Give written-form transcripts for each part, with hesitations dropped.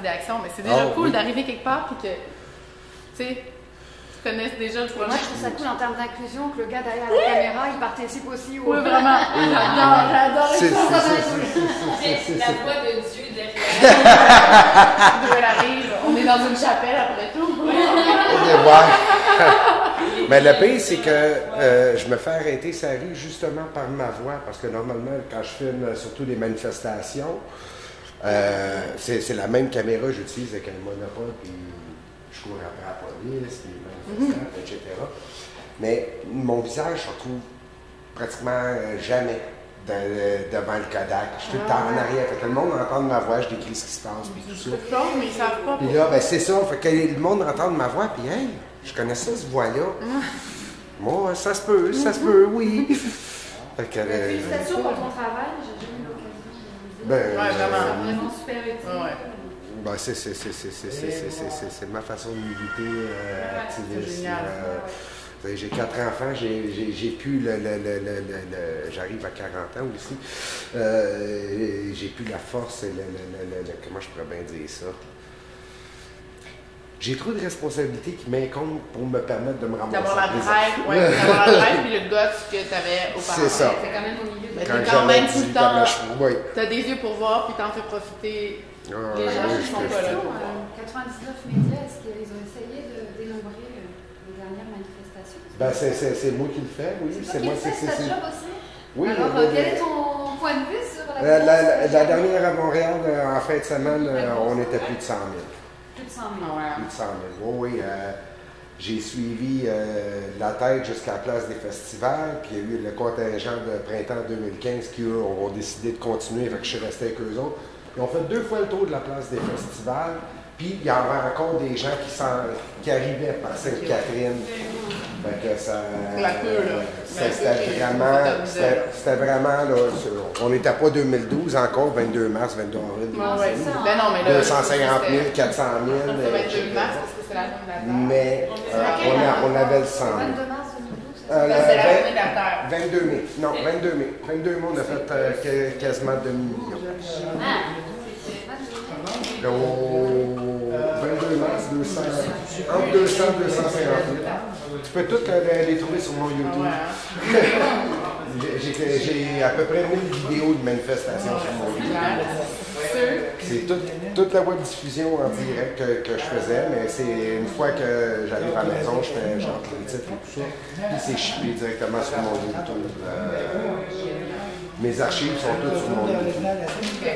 partie d'action, mais c'est déjà cool d'arriver quelque part et que, tu sais, tu connaisses déjà le projet. Moi, je trouve ça cool en termes d'inclusion que le gars derrière la caméra, il participe aussi. Oui, vraiment. J'adore C'est ça. La voix de Dieu derrière. Elle arrive, on est dans une chapelle après tout. Mais le pire, c'est que je me fais arrêter sur la rue justement par ma voix, parce que normalement, quand je filme surtout les manifestations, c'est la même caméra que j'utilise avec un monopole, puis je cours après la police, les manifestants, etc. Mais mon visage, je retrouve pratiquement jamais devant le Kodak. Je suis tout le temps en arrière. Fait que le monde entend ma voix, je décris ce qui se passe, puis tout ça. Mais ils savent pas. Puis là, ben c'est ça. Fait que le monde entend ma voix, puis hey, je connais ça, cette voix-là. Moi, ça se peut, oui. Fait que, félicitations pour ton travail, j'ai jamais eu l'occasion de le dire. Ouais, vraiment. C'est vraiment super utile. Ouais. ben, c'est ma façon de militer activiste. C'est génial. J'ai 4 enfants, j'ai pu j'arrive à 40 ans aussi. J'ai plus la force et comment je pourrais bien dire ça? J'ai trop de responsabilités qui m'incombent pour me permettre de me ramasser. D'avoir la drive, oui, d'avoir la drive puis le guts que tu avais auparavant. C'est ça. C'est quand même au milieu de T'es quand même tout le temps, oui. t'as des yeux pour voir puis t'en fais profiter les gens qui sont pas là. 99 médias, est-ce qu'ils ont essayé de dénombrer les dernières manifestations? Ben, c'est moi qui le fais, oui. C'est moi qui le fais, c'est ta job aussi? Oui. Alors, quel est ton point de vue sur la dernière à Montréal, en fin de semaine, on était plus de 100 000. Plus de 100 000. Plus de 100 000. Oui, oui. J'ai suivi la tête jusqu'à la place des festivals, puis il y a eu le contingent de printemps 2015 qui, eux, ont décidé de continuer, fait que je suis resté avec eux autres. Ils ont fait 2 fois le tour de la place des festivals, puis il y avait encore des gens qui arrivaient par Sainte-Catherine. Fait que ça. C'était vraiment, là, on n'était pas 2012 encore, 22 mars, 22 avril. Ben non, mais là, 250 000, 400 000. C'est 22 mars parce que c'est la journée de la Terre. Mais on avait le 100 000. 22 mars 2012, C'est la journée de la Terre. 22 mai. Non, 22 mai. 22 mai, on a fait quasiment demi-million. Au 22 mars, entre 200 et 250 000. Tu peux toutes les trouver sur mon YouTube. J'ai à peu près 1000 vidéos de manifestations sur mon YouTube. C'est toute la web diffusion en direct que je faisais, mais c'est une fois que j'arrive à la maison, je fais genre les titres et tout ça, puis c'est shippé directement sur mon YouTube. Mes archives sont toutes sur mon YouTube. 99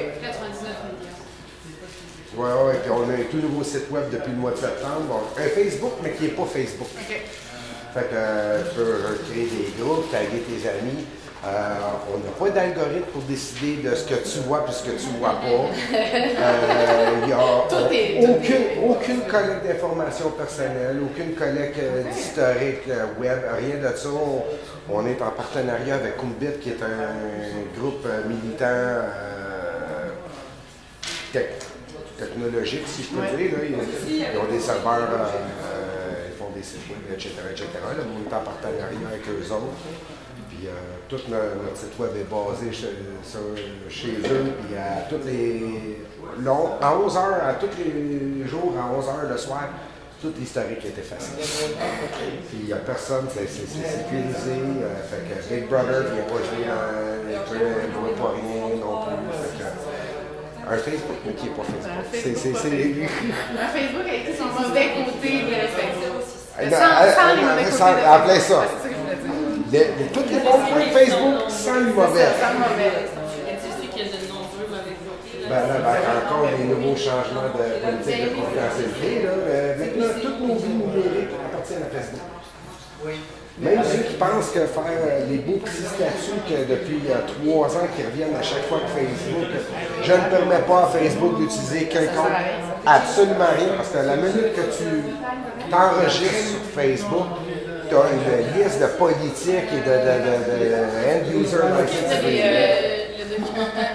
Oui, oui, puis on a un tout nouveau site web depuis le mois de septembre. Bon, un Facebook, mais qui n'est pas Facebook. Fait que tu peux créer des groupes, taguer tes amis. On n'a pas d'algorithme pour décider de ce que tu vois et ce que tu ne vois pas. Il n'y a aucune collecte d'informations personnelles, aucune collecte d'historique web, rien de ça. On est en partenariat avec Kumbit, qui est un groupe militant technologique, si je peux dire. Là. Ils ont des serveurs, ils font des sites web, etc. Là, on est en partenariat avec eux autres. Puis tout notre site web est basé chez eux. Puis à tous à 11 h, à tous les jours, à 11 h le soir, tout l'historique est effacé. Puis il n'y a personne, c'est sécurisé. Fait que Big Brother ne vient pas jouer dans ne pas rien non plus. Un Facebook, mais qui n'est pas Facebook. Un Facebook a été son mauvais côté de Facebook. Sans les mauvais côtés. Appelez ça. C'est ça que je voulais dire. Tous les bons points de Facebook sans le mauvais. Sans le mauvais. Tu sais qu'il y a de nombreux mauvais côtés. Encore les nouveaux changements de politique de confidentialité. Maintenant, toutes nos vies numériques appartiennent à Facebook. Même ceux qui pensent que faire les beaux petits statuts que depuis 3 ans qui reviennent à chaque fois que Facebook, je ne permets pas à Facebook d'utiliser quelconque, absolument rien, parce que la minute que tu t'enregistres sur Facebook, tu as une liste de politique et de end-user. Le documentaire,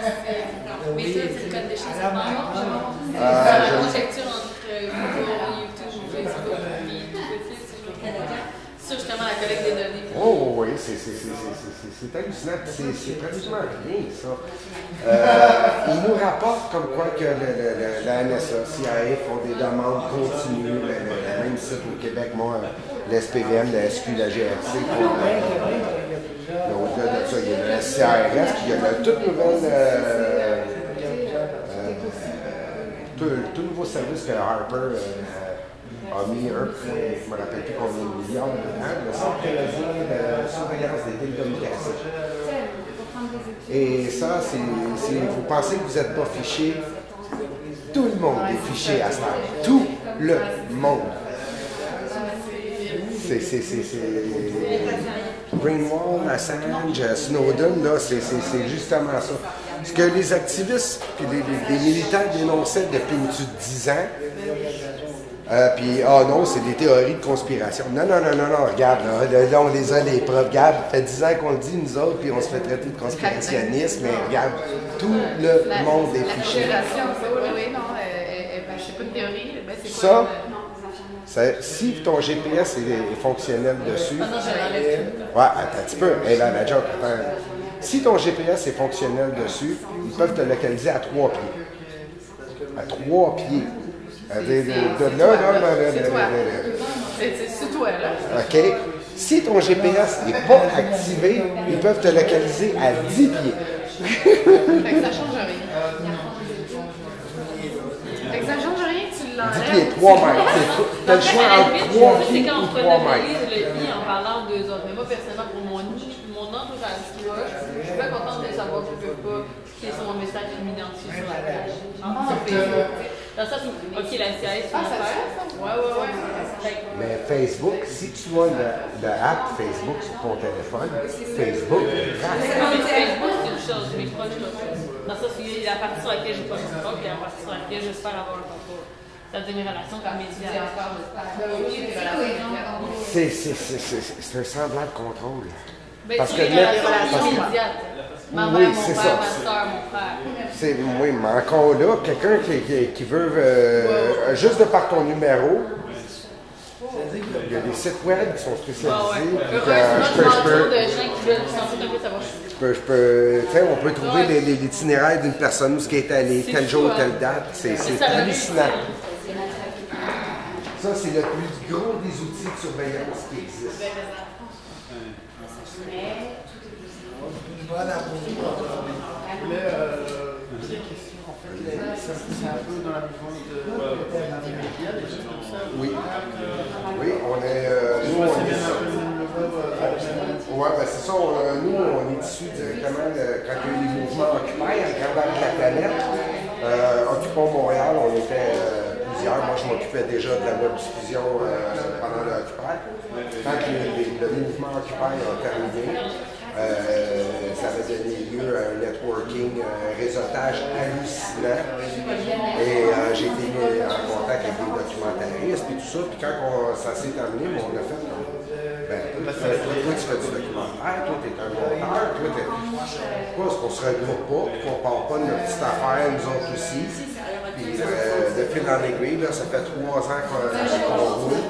mais ça, c'est le code de chez sa mère. La conjecture entre YouTube ou Facebook, puis ça, justement, la collecte des données. Oh oui, c'est hallucinant. C'est pratiquement rien, ça. Ils nous rapportent comme quoi que la NSA, CIA font des demandes continues. Le même site au Québec, moi, l'SPVM, la SQ, la GRC. Au-delà de ça, il y a le CRS, puis il y a la toute nouvelle. Tout nouveau service que Harper a mis je ne me rappelle plus combien de milliards dedans, le Centre canadien de surveillance des télécommunications. Et ça, vous pensez que vous n'êtes pas fiché, tout le monde est fiché à ce moment. Tout le monde. C'est Greenwald, Assange, Snowden, là, c'est justement ça. Ce que les activistes et les militants dénonçaient depuis au-dessus de 10 ans, puis, non, c'est des théories de conspiration. Non, regarde, là, on les a, les preuves. Regarde, ça fait 10 ans qu'on le dit, nous autres, puis on se fait traiter de conspirationnistes, mais regarde, tout le monde est fiché. Oui, non, je sais pas de théorie, c'est quoi? Si ton GPS est fonctionnel dessus. Ah non, je l'enlève tout. Ouais, attends un petit peu. Hey, là, la joke, attends. Si ton GPS est fonctionnel dessus, ils peuvent te localiser à 3 pieds. À 3 pieds. De là. C'est toi, là. OK. Si ton GPS n'est pas activé, ils peuvent te localiser à 10 pieds. Fait que ça change rien. Fait que ça change rien, tu l'enlèves. 10 pieds, 3 mètres. Tu as le choix entre 3 pieds C'est quand ou on 3 prenait mètres. le i en parlant d'eux autres. Mais moi, personnellement, pour mon entourage proche, je suis pas contente de savoir qu'ils ne peuvent pas cliquer sur mon message et m'identifier sur la page. Sur Facebook. Dans ça, OK, la CIA, c'est une affaire. Ouais. Mais Facebook, si tu as le app Facebook sur ton téléphone, Facebook, Facebook, c'est une chose, mais pas une autre chose. Dans ça, il y a la partie sur laquelle je n'ai pas de contrôle, puis il y a la partie sur laquelle j'espère avoir un contrôle. Ça devient une relation comme média. c'est un semblant de contrôle. Parce que les relations immédiates. Ma mère, mon père, ma soeur, mon frère. Oui, mais encore là, quelqu'un qui veut, juste de par ton numéro, il y a des sites web qui sont spécialisés. On peut trouver l'itinéraire d'une personne où ce qui est allé, tel jour, telle date. C'est hallucinant. Ça, c'est le plus gros des outils de surveillance qui existent. C'est un peu dans la mouvance des médias, des choses comme ça. Oui, on est. Nous, on est. Ouais, ben c'est ça. Nous, on est issus directement quand il y a eu les mouvements Occupy à grandeur de la planète. Occupons Montréal, on était plusieurs. Moi, je m'occupais déjà de la web diffusion pendant le Occupy. Quand le mouvement Occupy a terminé, ça avait donné lieu à un networking, un réseautage hallucinant. Et j'ai été mis en contact avec des documentaristes et tout ça. Puis quand ça s'est terminé, on a fait toi, tu fais du documentaire, toi, tu es un monteur, toi, pourquoi est-ce qu'on se regroupe pas, qu'on ne part pas de notre petite affaire, nous autres aussi. Puis de fil en aiguille, là, ça fait 3 ans qu'on roule.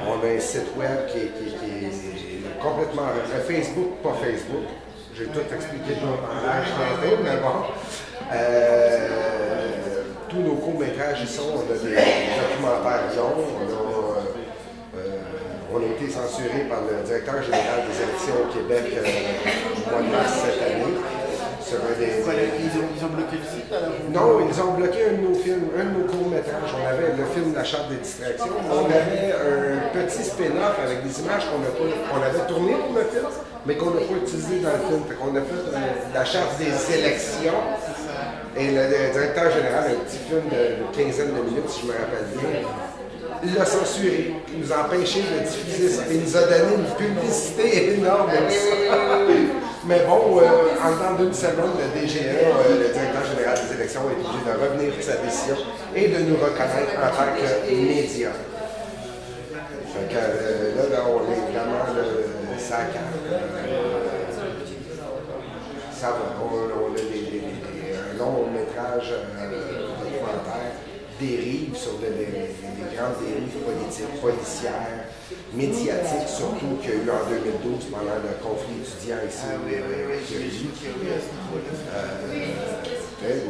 On a un site web qui est complètement Facebook, pas Facebook. J'ai tout expliqué dans l'âge mais bon. Tous nos courts-métrages ici, on a des documentaires longs, on a été censuré par le directeur général des élections au Québec au mois de mars cette année. Ils ont bloqué le site alors? Non, ils ont bloqué un de nos films, un de nos courts-métrages. On avait le film La Charte des distractions. On avait un petit spin-off avec des images qu'on avait tournées pour le film, mais qu'on n'a pas utilisé dans le film. On a fait La Charte des élections. Et le directeur général, un petit film de quinzaine de minutes, si je me rappelle bien, il l'a censuré. Il nous a empêché de diffuser ça. Il nous a donné une publicité énorme. Mais bon, en dedans d'une semaine, le DGA, le directeur général des élections, est obligé de revenir sur sa décision et de nous reconnaître en tant que média. Donc là, on est vraiment ça ça va. On a un long métrage documentaire dérive sur les grandes dérives politiques, policières, médiatiques, surtout qu'il y a eu en 2012 pendant le conflit étudiant ici.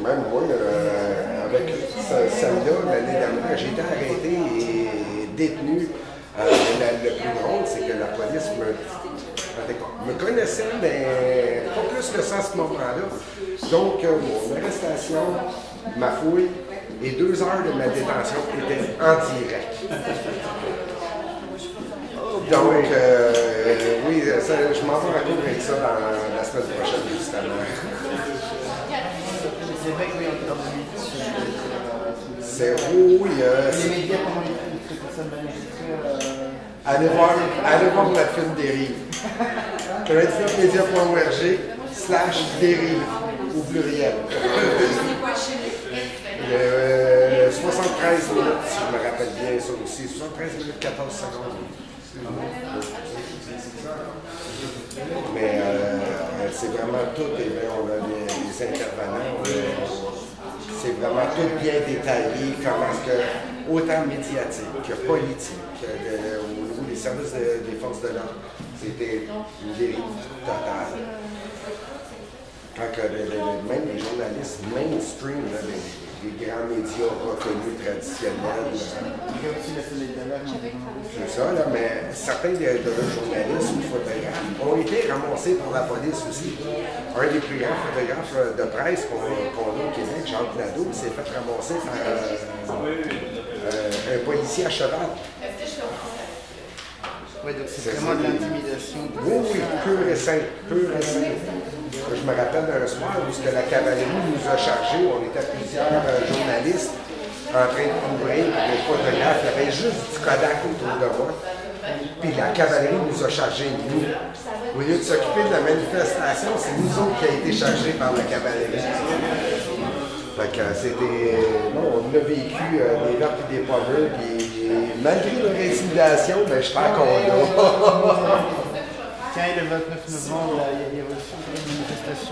Même moi, avec celle-là, l'année dernière, j'ai été arrêté et détenu. Le plus drôle, c'est que la police me connaissait, mais pas plus que ça à ce moment-là. Donc, mon arrestation, ma fouille et 2 heures de ma détention étaient en direct. Donc, oui, ça, je m'en vais en cours avec ça dans la semaine prochaine, justement. C'est vrai que oui, en termes de médias, c'est oui. les médias, comment ils traitent ça de manière allez voir la film Dérive. Media.org/dérive au pluriel. 73 minutes, si je me rappelle bien ça aussi. 73 minutes, 14 secondes. Mais c'est vraiment tout, et bien, on a les intervenants, c'est vraiment tout bien détaillé, comment est-ce que, autant médiatique que politique, au niveau des services des forces de l'ordre, c'était une dérive totale. Quand même les journalistes mainstream, là, les grands médias reconnus traditionnels. C'est ça, là, mais certains de leurs journalistes ou photographes ont été ramassés par la police aussi. Un des plus grands photographes de presse qu'on a au Québec, Jacques Nadeau, s'est fait ramasser par un policier à cheval. Oui, donc c'est vraiment de l'intimidation. Oui, pur et simple, pur et simple. Je me rappelle d'un soir où la cavalerie nous a chargés, on était plusieurs journalistes en train de couvrir, les photographes, il y avait juste du Kodak autour de moi. Puis la cavalerie nous a chargés, nous. Au lieu de s'occuper de la manifestation, c'est nous autres qui avons été chargés par la cavalerie. Fait que c'était. Non, on a vécu des vertes et des pommes, puis malgré leur intimidation, ben, je suis encore là. Tiens, le 29 novembre, il y a reçu une manifestation.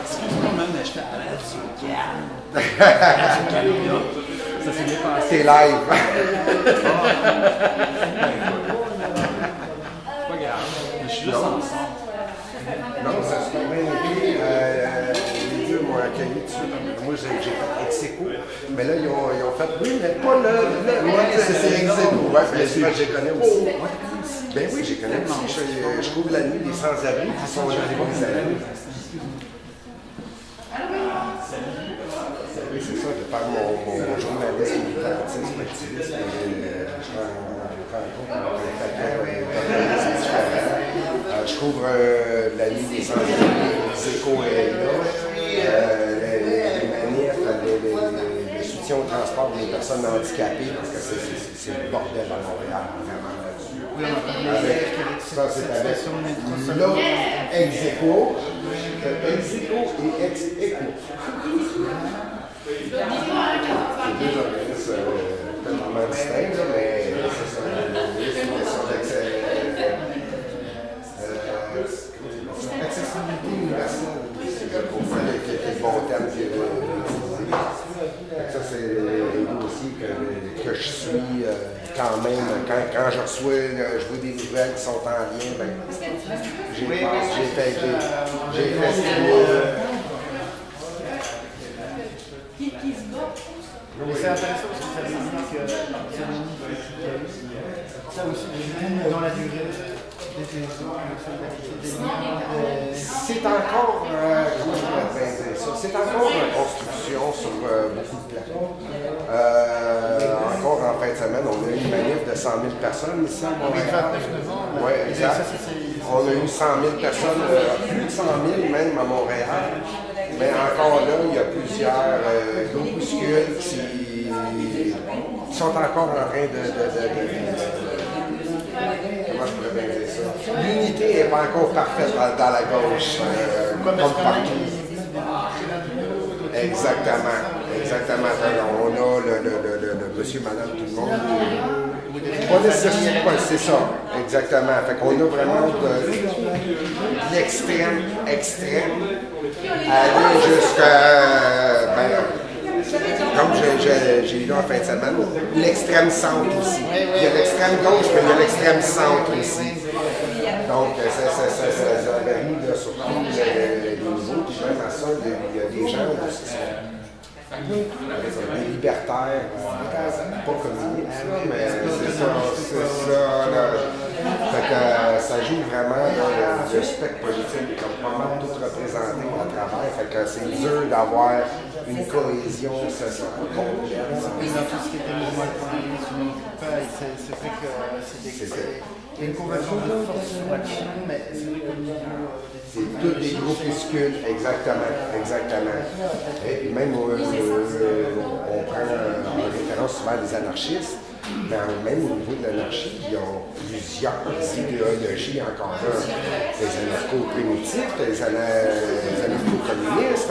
Excuse-moi, même, j'étais à Radio-Can. Ça s'est bien passé. C'est live. Pas grave. Je suis juste ensemble. Non, ça se fait bien été. Les deux m'ont accueilli tout de suite. Moi, j'ai fait Ex-Aequo. Mais là, ils ont fait, oui, mais pas le moi, c'est Ex-Aequo. Ouais, bien sûr, je les connais aussi. Ben oui, je les connais aussi. Je couvre la nuit des sans-abri qui sont des bons amis. Oui, c'est ça, de par mon journalisme, militantisme, activisme, je couvre la nuit des sans-abri, Ex-Aequo est là, les manifs, le soutien au transport des personnes handicapées, parce que c'est le bordel à Montréal, vraiment là-dessus. Oui, on a parlé Ça, c'est avec l'autre Ex-Aequo et Ex-Aequo. C'est deux organismes tellement distincts, mais c'est ça. Accessibilité universelle, pour faire quelques bons termes qui est utilisé. Ça, c'est nous aussi que je suis quand même. Quand je reçois, je vois des nouvelles qui sont en lien, ben, j'ai fait Mais c'est intéressant parce que ça veut dire que ça aussi, dans la durée des saisons, c'est encore, c'est encore en construction sur beaucoup de plans. Encore en fin de semaine, on a eu une manif de 100 000 personnes ici à Montréal. Le 29 novembre. Oui, exact. On a eu 100 000 personnes, plus de 100 000 même à Montréal. Mais encore là, il y a plusieurs groupuscules qui sont encore en train de comment je pourrais bien dire ça? L'unité n'est pas encore parfaite dans la gauche, comme partout. Exactement. On a le monsieur, madame, tout le monde. Pas nécessairement, c'est ça, exactement. Fait qu'on a vraiment de l'extrême extrême, aller jusqu'à Comme j'ai eu là en fin de semaine, l'extrême centre aussi. Il y a l'extrême gauche, mais il y a l'extrême centre aussi. Donc, ça varie là, sur tous les niveaux. Puis même à ça, il y a des gens qui sont des libertaires, pas communistes, mais c'est ça. Là. Fait que ça joue vraiment dans le spectre politique, comme pas mal tout représenté à travers. Fait que c'est dur d'avoir une cohésion sociale complète. Oui, dans tout ce qui était mouvement c'est vrai que il y a une convergence de force sur l'action, mais c'est vrai qu'au niveau c'est tous des groupuscules, exactement. Et puis même, on prend en référence souvent les anarchistes, mais même au niveau de l'anarchie, ils ont plusieurs idéologies encore là. Les anarcho-primitifs, les anarcho-communistes,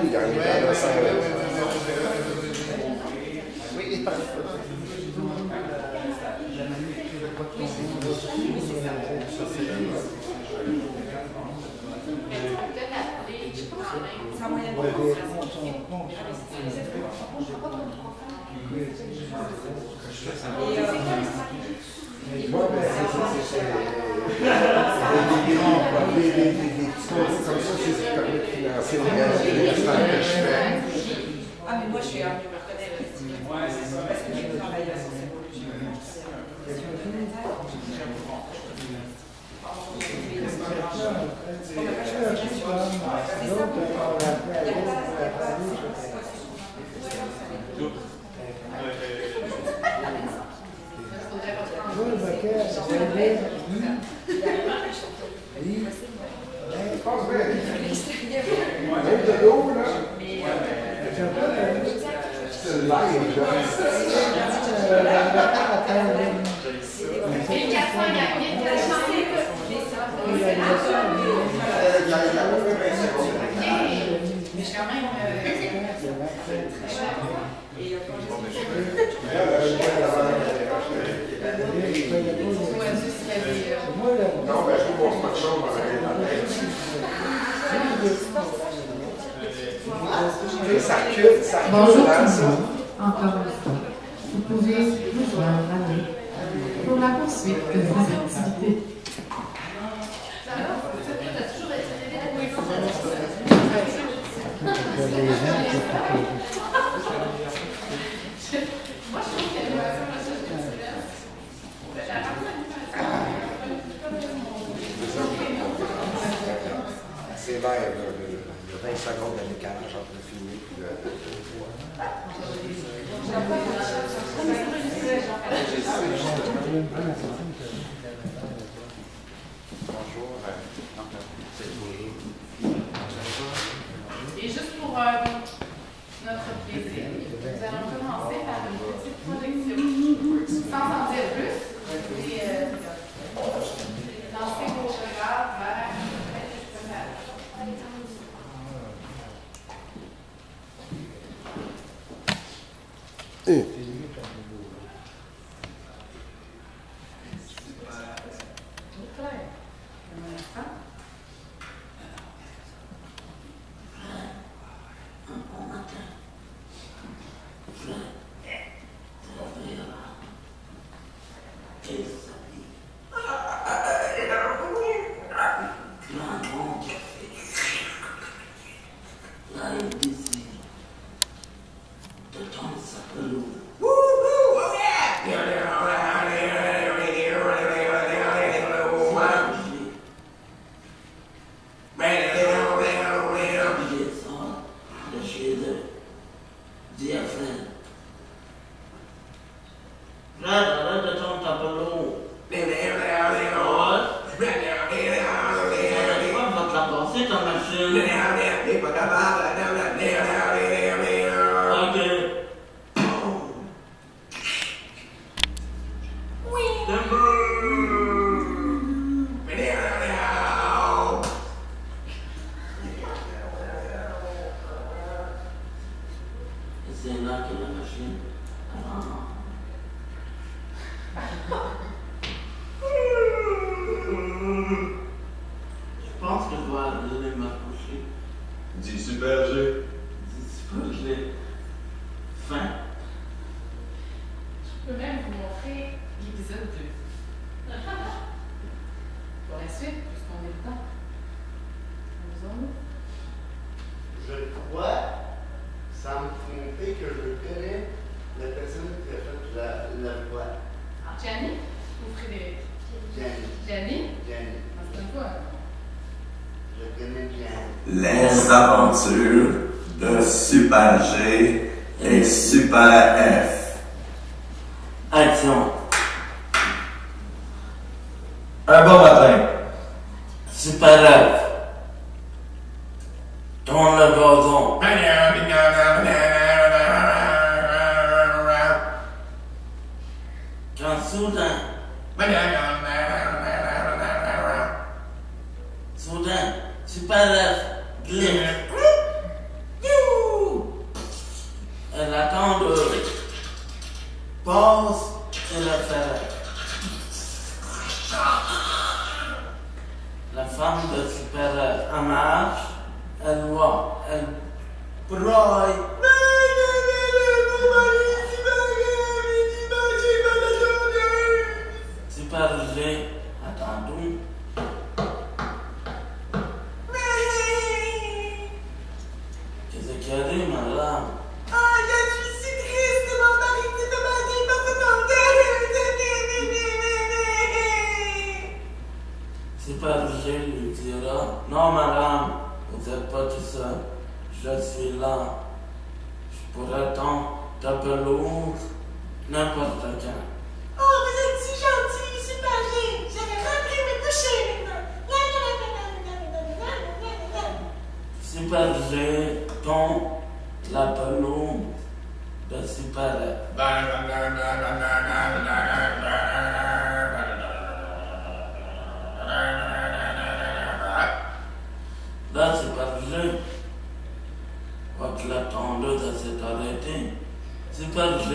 il y en a ça. Oui, et par exemple, la manip de quoi tu Moi, ben, c'est des petits contrats comme ça, c'est ce qui permet de financer les restaurants que je fais. Ah, mais moi, je suis un peu reconnais parce que j'ai travaillé à Sensibolo. Même de l'eau, là. C'est le live, Mais je quand même. Non, ben, je vous montre pas de chambre. Ça recule, ça recule. Bonjour tout le monde, encore une fois. Vous pouvez nous joindre à nous pour la poursuite de vos activités. C'est live, il y a 20 secondes de décalage entre le filmé et le. Bonjour. Et juste pour notre plaisir, nous allons commencer par une petite projection. Sans en dire plus, et lancer vos regards vers. après l'épisode 2. Pour la suite, puisqu'on est dedans. Je crois, sans me tromper, que je connais la personne qui a fait la voix. Gianni ou Frédéric? Gianni? C'est une fois. Je connais Gianni. Les aventures de Super G et Super F. Action. Un bon matin. Super F. Tourne le gazon. Quand soudain, Super F glisse. Et la tondeuse passe et le ferret. La femme de Super F en marche, elle voit, elle broye. Super G attend tout. Qu'est-ce qu'il y a, madame? Ah, je suis si triste, mon mari s'est demandé par ce temps. Super G lui dira, non madame, vous n'êtes pas tout seul, je suis là. Je pourrais tendre ta pelouse n'importe quand. Oh, vous êtes si gentil, Super G. J'avais rentré me coucher maintenant. Super G tombe la pelouse de Super F. Là, Super G voit que la tondeuse s'est arrêtée. Super G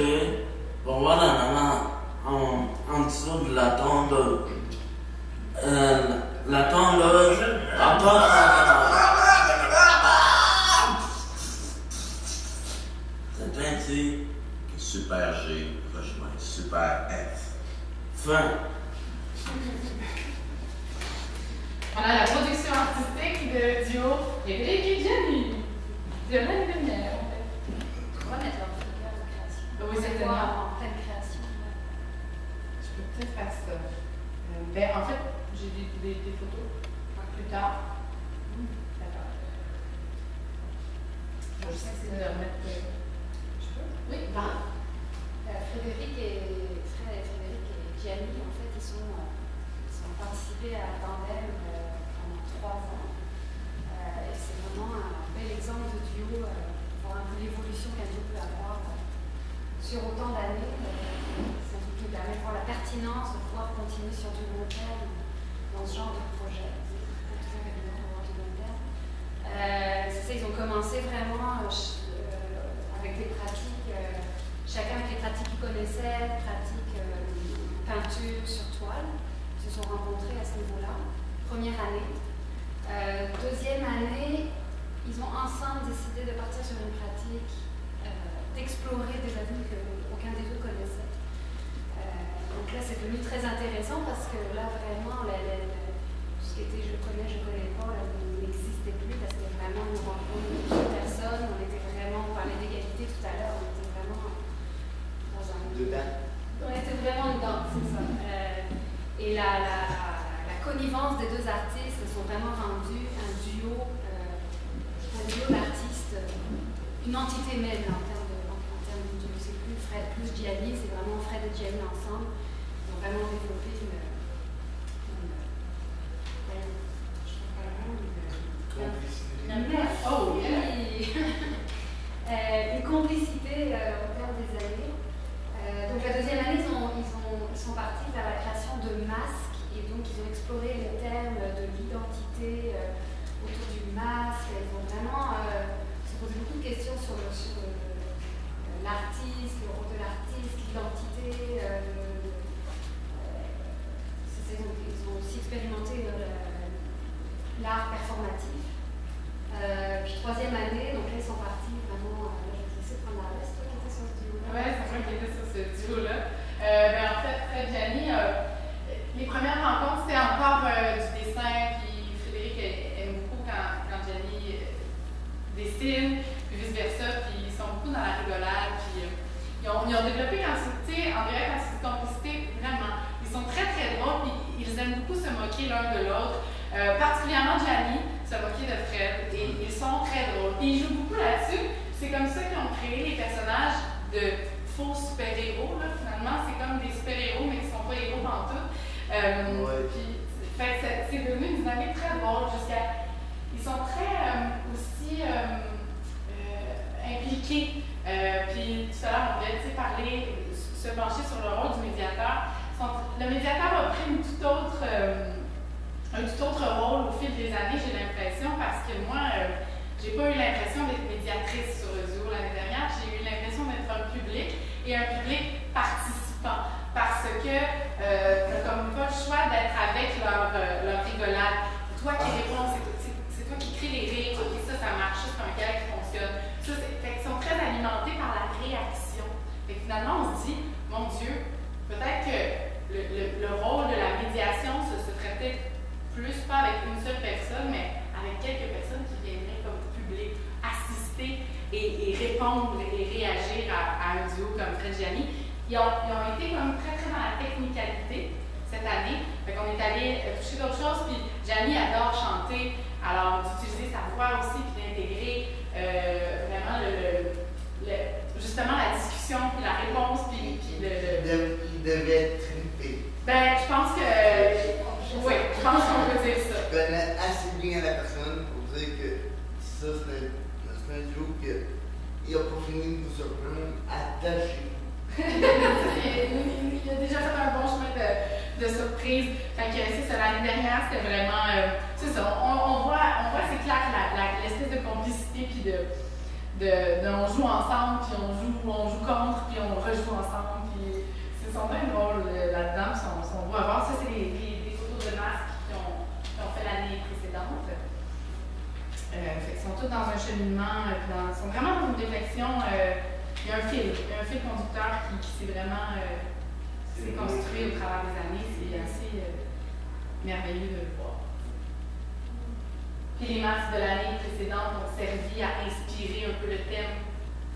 va voir un amant en dessous de la tondeuse. La tondeuse apporte. C'est ainsi Que Super G rejoint Super F. fin. On a la production artistique de duo Frédéric et Gianni. De l'année dernière, en fait. On va mettre leur figure en création. Oui, certainement. En pleine création. Je peux peut-être faire ça. Ben, en fait, j'ai des photos plus tard. D'accord. Je vais essayer de remettre. Je peux? Oui, ben. Frédéric et Gianni, en fait, ils ont participé à Tandem pendant 3 ans. Et c'est vraiment un bel exemple de duo pour un peu l'évolution qu'un duo peut avoir sur autant d'années. C'est un truc qui permet de voir la pertinence de pouvoir continuer sur du long terme dans ce genre de projet. C'est pas toujours évident d'avoir du long terme. C'est ça, ils ont commencé vraiment avec des pratiques, chacun avec les pratiques qu'ils connaissaient, pratiques peinture sur toile. Ils se sont rencontrés à ce niveau-là. Première année. Deuxième année, ils ont ensemble décidé de partir sur une pratique, d'explorer des avenues qu'aucun des deux connaissait. Donc là, c'est devenu très intéressant parce que là, vraiment, tout ce qui était je connais pas, là, n'existait plus parce que vraiment, nous rencontrons une personne, on était vraiment, on parlait d'égalité tout à l'heure, on était vraiment dans un... Dedans. On était vraiment dedans, c'est ça. Et la connivence des deux artistes se sont vraiment rendus un duo d'artistes, une entité même en termes de duo. C'est plus Fred plus Gianni, c'est vraiment Fred et Gianni ensemble. Ils ont vraiment développé une complicité au terme des années. Donc la deuxième année, ils sont partis vers la création de masques et donc ils ont exploré les thèmes de l'identité autour du masque. Ils ont vraiment se posé beaucoup de questions sur l'artiste, le rôle de l'artiste, l'identité. Ils ont aussi expérimenté l'art performatif. Puis troisième année, donc là ils sont partis vraiment. Je vais essayer de prendre la reste, toi qui étais sur ce duo-là. Ouais, c'est moi qui étais sur ce duo-là. Ben, en fait, Fred Gianni, les premières rencontres, c'était encore du dessin, puis Frédéric aime beaucoup quand Gianni dessine, puis vice-versa, puis ils sont beaucoup dans la rigolade, puis ils ont développé quand ils se complicité, vraiment. Ils sont très très drôles, puis ils aiment beaucoup se moquer l'un de l'autre, particulièrement Gianni, se moquer de Fred, et ils sont très drôles. Et ils jouent beaucoup là-dessus, c'est comme ça qu'ils ont créé les personnages de faux super-héros, là, finalement, c'est comme des super-héros, mais qui ne sont pas héros pantoute. Puis, c'est devenu une dynamique très drôle jusqu'à. Ils sont très aussi impliqués. Puis tout à l'heure, on devait se pencher sur le rôle du médiateur. Le médiateur a pris un tout autre rôle au fil des années, j'ai l'impression, parce que moi, j'ai pas eu l'impression d'être médiatrice sur le duo l'année dernière. J'ai eu l'impression d'être un public et un public participant. Parce que t'as comme pas le choix d'être avec leur rigolade. Toi qui réponds, c'est toi qui crée les rires. Ok, ça marche, c'est un gars qui fonctionne. Fait qu'ils sont très alimentés par la réaction. Fait que finalement, on se dit, mon Dieu, peut-être que le rôle de la médiation se ferait peut-être plus pas avec une seule personne, mais avec quelques personnes qui viendraient comme public assister et répondre et réagir à un duo comme Fred Gianni. Ils ont été comme très très dans la technicalité cette année. Fait qu'on est allé toucher d'autres choses. Puis Gianni adore chanter, alors d'utiliser sa voix aussi, puis d'intégrer vraiment justement la discussion, puis la réponse, puis le. Il devait triper. Ben, je pense que. Oui, je pense qu'on peut dire ça. Je connais assez bien la personne pour dire que ça, c'est un duo qu'il n'a pas fini de nous surprendre. Attachez-vous. Il a déjà fait un bon chemin de surprise. Fait que c'est ça, l'année dernière, c'était vraiment. C'est ça, on voit c'est clair l'espèce de complicité, puis on joue ensemble, puis on joue contre, puis on rejoue ensemble. Puis ils sont bien drôles là-dedans, puis sont beaux à voir. Ça, c'est des photos de masques qui ont fait l'année précédente. Ils sont tous dans un cheminement, ils sont vraiment dans une réflexion. Il y a un fil conducteur qui s'est vraiment s'est construit au travers des années. C'est assez merveilleux de le voir. Puis les masques de l'année précédente ont servi à inspirer un peu le thème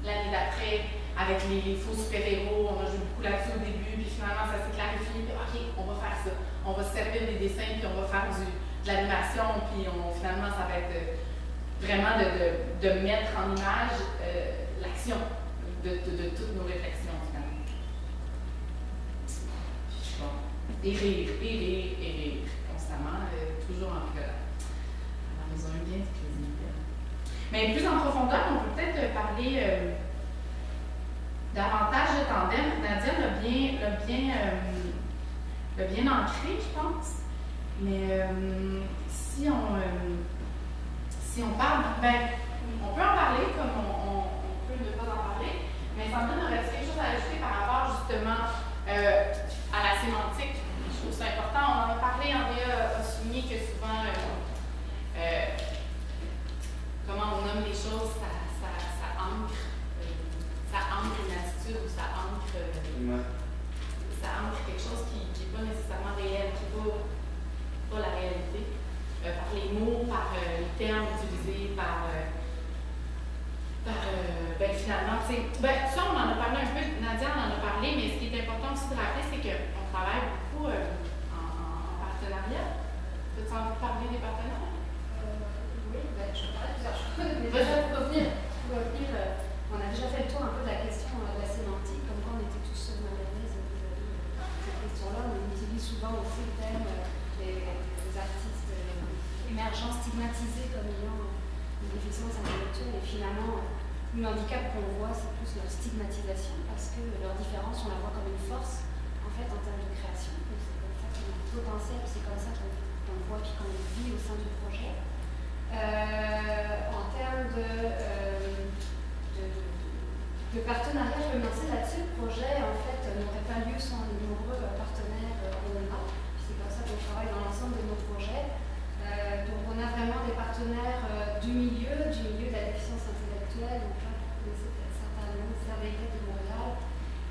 l'année d'après avec les faux super-héros. On a joué beaucoup là-dessus au début, puis finalement ça s'est clarifié. Puis OK, on va faire ça. On va se servir des dessins, puis on va faire de l'animation, puis finalement ça va être vraiment de mettre en image l'action. De toutes nos réflexions, finalement. Bon. Et rire, constamment, toujours en rigolade. Alors, ils ont eu bien du plaisir. Mais plus en profondeur, on peut peut-être parler davantage de tandem. Nadia l'a bien ancré, je pense. Mais si on parle, on peut en parler comme on peut ne pas en parler. Mais Sandrine aurait-tu quelque chose à ajouter par rapport justement à la sémantique? Je trouve ça important. On en a parlé, Andrea a souligné que souvent, comment on nomme les choses, ça ancre une attitude ou ça ancre quelque chose qui n'est pas nécessairement réel, qui n'est pas la réalité. Par les mots, par les termes utilisés, finalement, ça on en a parlé un peu, Nadia en a parlé, mais ce qui est important aussi de rappeler, c'est qu'on travaille beaucoup en partenariat. Peux-tu en parler des partenaires? Oui, je peux parler de plusieurs choses. On a déjà fait le tour un peu de la question de la sémantique, comme quand on était tous mal à l'aise vis-à-vis de cette question-là. On utilise souvent aussi le thème des artistes émergents stigmatisés comme ayant une déficience intellectuelle, et finalement, l'handicap qu'on voit, c'est plus leur stigmatisation, parce que leur différence, on la voit comme une force, en fait, en termes de création. Donc, c'est comme ça qu'on a un potentiel, c'est comme ça qu'on le voit, puis qu'on le vit au sein du projet. En termes de partenariat, je peux me lancer là-dessus. Le projet, en fait, n'aurait pas lieu sans les nombreux partenaires RONA. C'est comme ça qu'on travaille dans l'ensemble de nos projets. Donc, on a vraiment des partenaires du milieu de la déficience intellectuelle. Donc là, vous connaissez certainement le CRDEC de Montréal,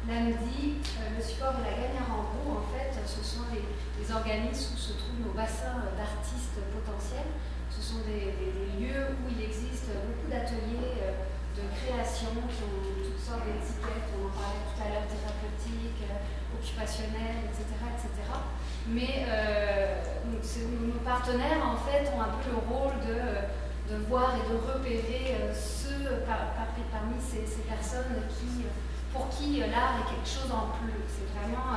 l'AMDI, dit, le support et la gagne à Rambaud, en fait, ce sont les organismes où se trouvent nos bassins d'artistes potentiels. Ce sont des lieux où il existe beaucoup d'ateliers de création qui ont toutes sortes d'étiquettes, on en parlait tout à l'heure, thérapeutiques, occupationnelles, etc. etc. Mais nos partenaires, en fait, ont un peu le rôle de voir et de repérer ceux parmi ces personnes pour qui l'art est quelque chose en plus. C'est vraiment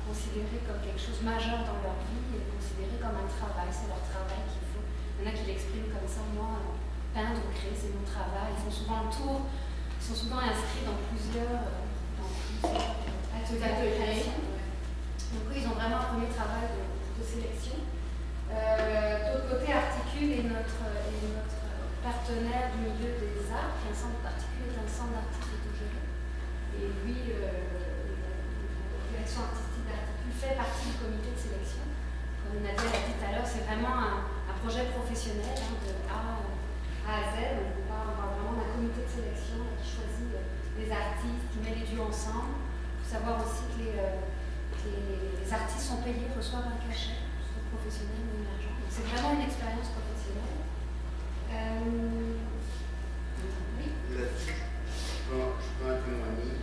considéré comme quelque chose de majeur dans leur vie et considéré comme un travail. C'est leur travail qu'il faut. Il y en a qui l'expriment comme ça. Moi, peindre ou créer, c'est mon travail. Ils font souvent le tour. Ils sont souvent inscrits dans plusieurs ateliers de création. Donc oui, ils ont vraiment un premier travail de sélection. D'autre côté, Articule est notre partenaire du milieu des arts, qui est un centre d'Articule, est un centre d'artistes autogéré. Et lui, la direction artistique d'Articule fait partie du comité de sélection. Comme Nadia l'a dit tout à l'heure, c'est vraiment un projet professionnel de A à Z. On parle vraiment d'un comité de sélection qui choisit les artistes, qui met les duos ensemble. Il faut savoir aussi que les artistes sont payés, reçoivent un cachet, soit professionnel ou émergent. Donc c'est vraiment une expérience professionnelle. Oui. Là-dessus, je peux en témoigner.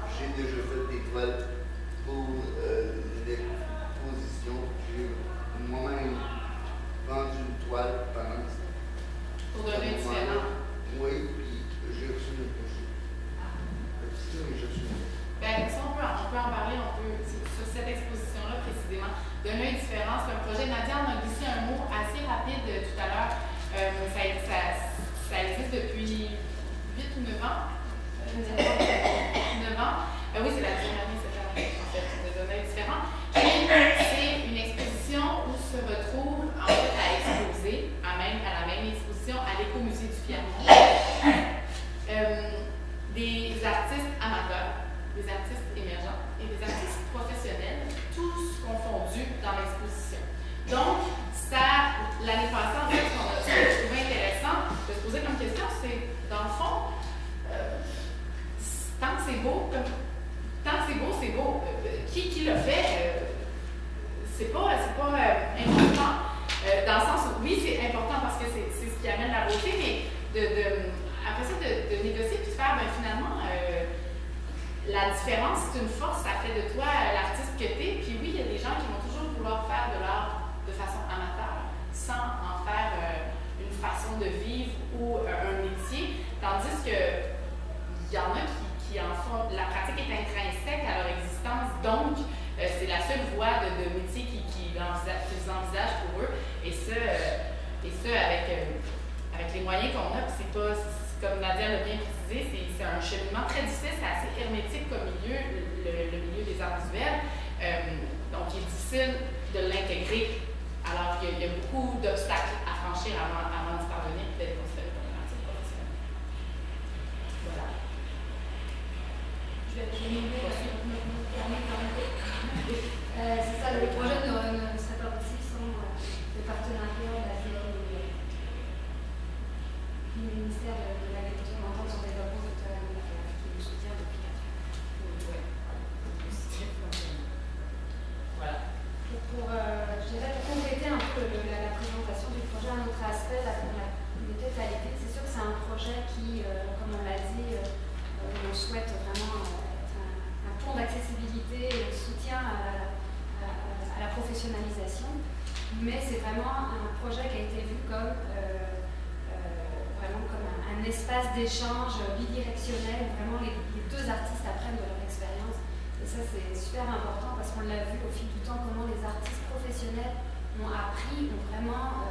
J'ai déjà fait des toiles pour l'exposition. J'ai moi-même vendu une toile pendant pour donner différent. Oui, puis j'ai reçu une pochette. Petit, mais j'ai reçu une pochette. Ben, si on peut en parler, sur cette exposition-là précisément. D'un œil différent, c'est un projet. Nadia en a glissé un mot assez rapide tout à l'heure. Ça existe depuis 8 ou 9 ans. 9 ans. Oui, c'est la deuxième année cette année, en fait, de D'un œil différent. Et c'est une exposition où se retrouvent, en fait, à exposer, à la même exposition, à l'Écomusée du Piano, des artistes amateurs, des artistes émergents et des artistes professionnels, tous confondus dans l'exposition. Donc, l'année passée, en fait, ce qu'on a trouvé intéressant de se poser comme question, c'est, dans le fond, tant que c'est beau, c'est beau. Qui l'a fait, c'est pas important. Dans le sens où, oui, c'est important parce que c'est ce qui amène la beauté, mais après ça, de négocier puis de faire, finalement, la différence, c'est une force, ça fait de toi l'artiste que tu es. Puis oui, il y a des gens qui vont toujours vouloir faire de l'art de façon amateur, sans en faire une façon de vivre ou un métier, tandis que il y en a qui en font, la pratique est intrinsèque à leur existence, donc c'est la seule voie de métier qu'ils envisagent pour eux, et ça avec les moyens qu'on a, puis c'est pas, comme Nadia l'a bien précisé, c'est un cheminement très difficile, c'est assez hermétique comme milieu, le milieu des arts visuels, donc il est difficile de l'intégrer, alors qu'il y a beaucoup d'obstacles à franchir avant d'y parvenir et d'être considéré comme un artiste professionnel. Voilà. Je vais c'est ça, les projets de Sapeurs aussi sont le partenariat de la ville du ministère de l'Agriculture et de son développement sectoriel qui nous soutient depuis 4 ans. Voilà. Pour compléter un peu la présentation du projet, un autre aspect, la totalité, c'est sûr que c'est un projet qui, comme on l'a dit, on souhaite vraiment être un pont d'accessibilité et de soutien à la professionnalisation, mais c'est vraiment un projet qui a été vu comme vraiment comme un espace d'échange bidirectionnel, où vraiment les deux artistes apprennent de leur expérience. Et ça, c'est super important parce qu'on l'a vu au fil du temps, comment les artistes professionnels ont appris, ont vraiment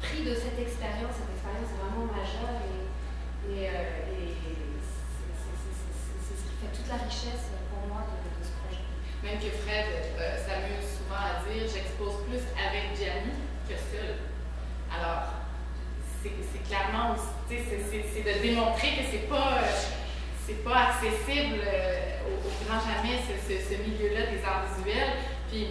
pris de cette expérience. Cette expérience est vraiment majeure et c'est ce qui fait toute la richesse pour moi de ce projet. Même que Fred s'amuse souvent à dire « j'expose plus avec Gianni que seul ». Alors, c'est clairement aussi, c'est de démontrer que c'est pas accessible au grand jamais ce milieu-là des arts visuels. Puis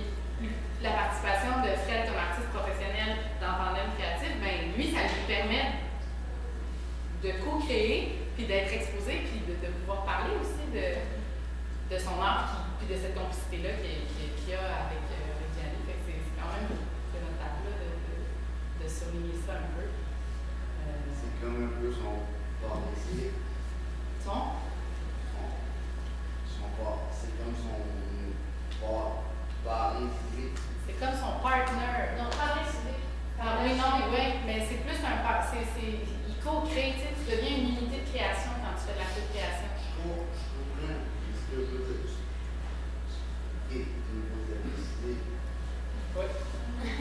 la participation de Fred comme artiste professionnel dans Tandem Créatif, lui, ça lui permet de co-créer, puis d'être exposé, puis de pouvoir parler aussi de de son art, puis de cette complicité-là qu'il y a avec Gianni. Fait que c'est quand même notable là, de souligner ça un peu. C'est comme un peu son port d'essai. Son port. C'est comme son port. C'est comme son partner. Non, parler civique. Oui, non, oui, mais c'est plus un partner. Il co-crée, tu deviens une unité de création quand tu fais de la co-création.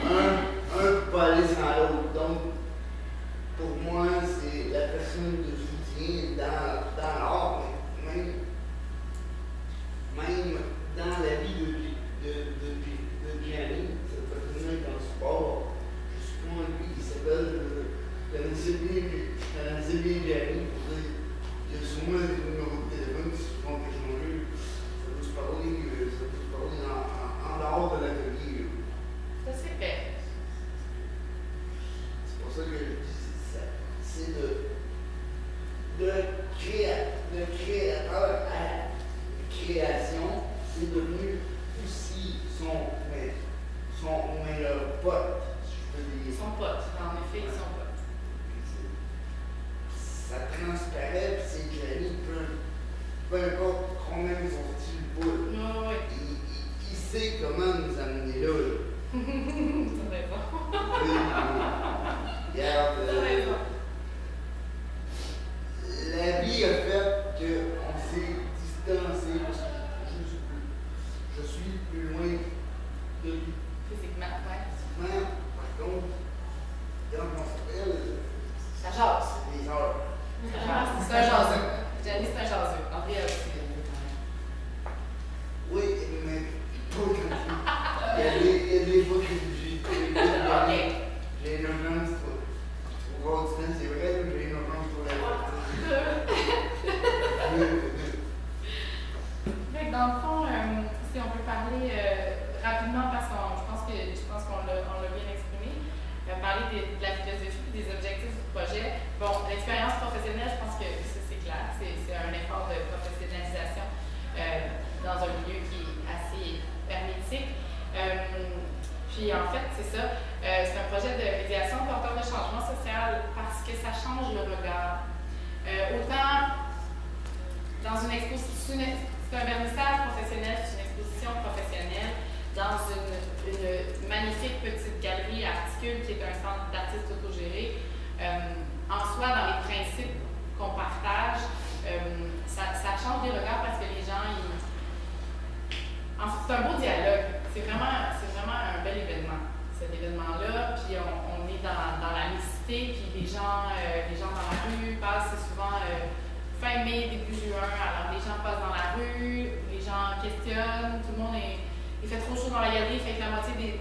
Un peut pas aller sans l'autre. Donc, pour moi, c'est la personne de soutien dans l'art, même dans la vie de Gianni, cette personne-là est en support. Je suis pas lui qui s'appelle connaissez bien Gianni pour dire il y a souvent des numéros de téléphone qui se font échanger. Ça peut se parler en dehors de l'atelier. Ça, c'est fait. C'est pour ça que je dis ça. C'est de créateur à création, c'est devenu aussi son meilleur pote, si je peux dire. Son pote, en effet, son pote. Ça transparaît, puis c'est Gianni, peu importe combien ils ont sorti le poule. Oui. Il sait comment nous amener là. C'est vrai bon. Regarde, raison. La vie a fait qu'on s'est distancé parce que je suis plus loin de lui. Physiquement, oui. Par contre, quand on s'appelle, ça jase. C'est des heures. C'est un jaseux. Gianni, c'est un jaseux. En vrai, aussi. Oui, mais pas comme ça. Il y a des fois que j'ai une urgence pour voir du temps, c'est vrai, mais j'ai une urgence pour la Fait que dans le fond, si on peut parler rapidement, parce que je pense qu'on l'a bien exprimé, parler de la philosophie et des objectifs du projet. Bon, l'expérience professionnelle, je pense que ça, c'est clair, c'est un effort de professionnalisation dans un milieu qui est assez hermétique. Puis en fait, c'est ça, c'est un projet de médiation porteur de changement social parce que ça change le regard. Autant dans une exposition, c'est un vernissage professionnel, c'est une exposition professionnelle dans une magnifique petite galerie Articule qui est un centre d'artistes autogérés. En soi, dans les principes qu'on partage, ça change les regards parce que les gens, c'est un beau dialogue. C'est vraiment un bel événement, cet événement-là. Puis on est dans la mixité, puis les gens dans la rue passent, c'est souvent fin mai, début juin. Alors les gens passent dans la rue, les gens questionnent, tout le monde il fait trop chaud dans la galerie, fait que la moitié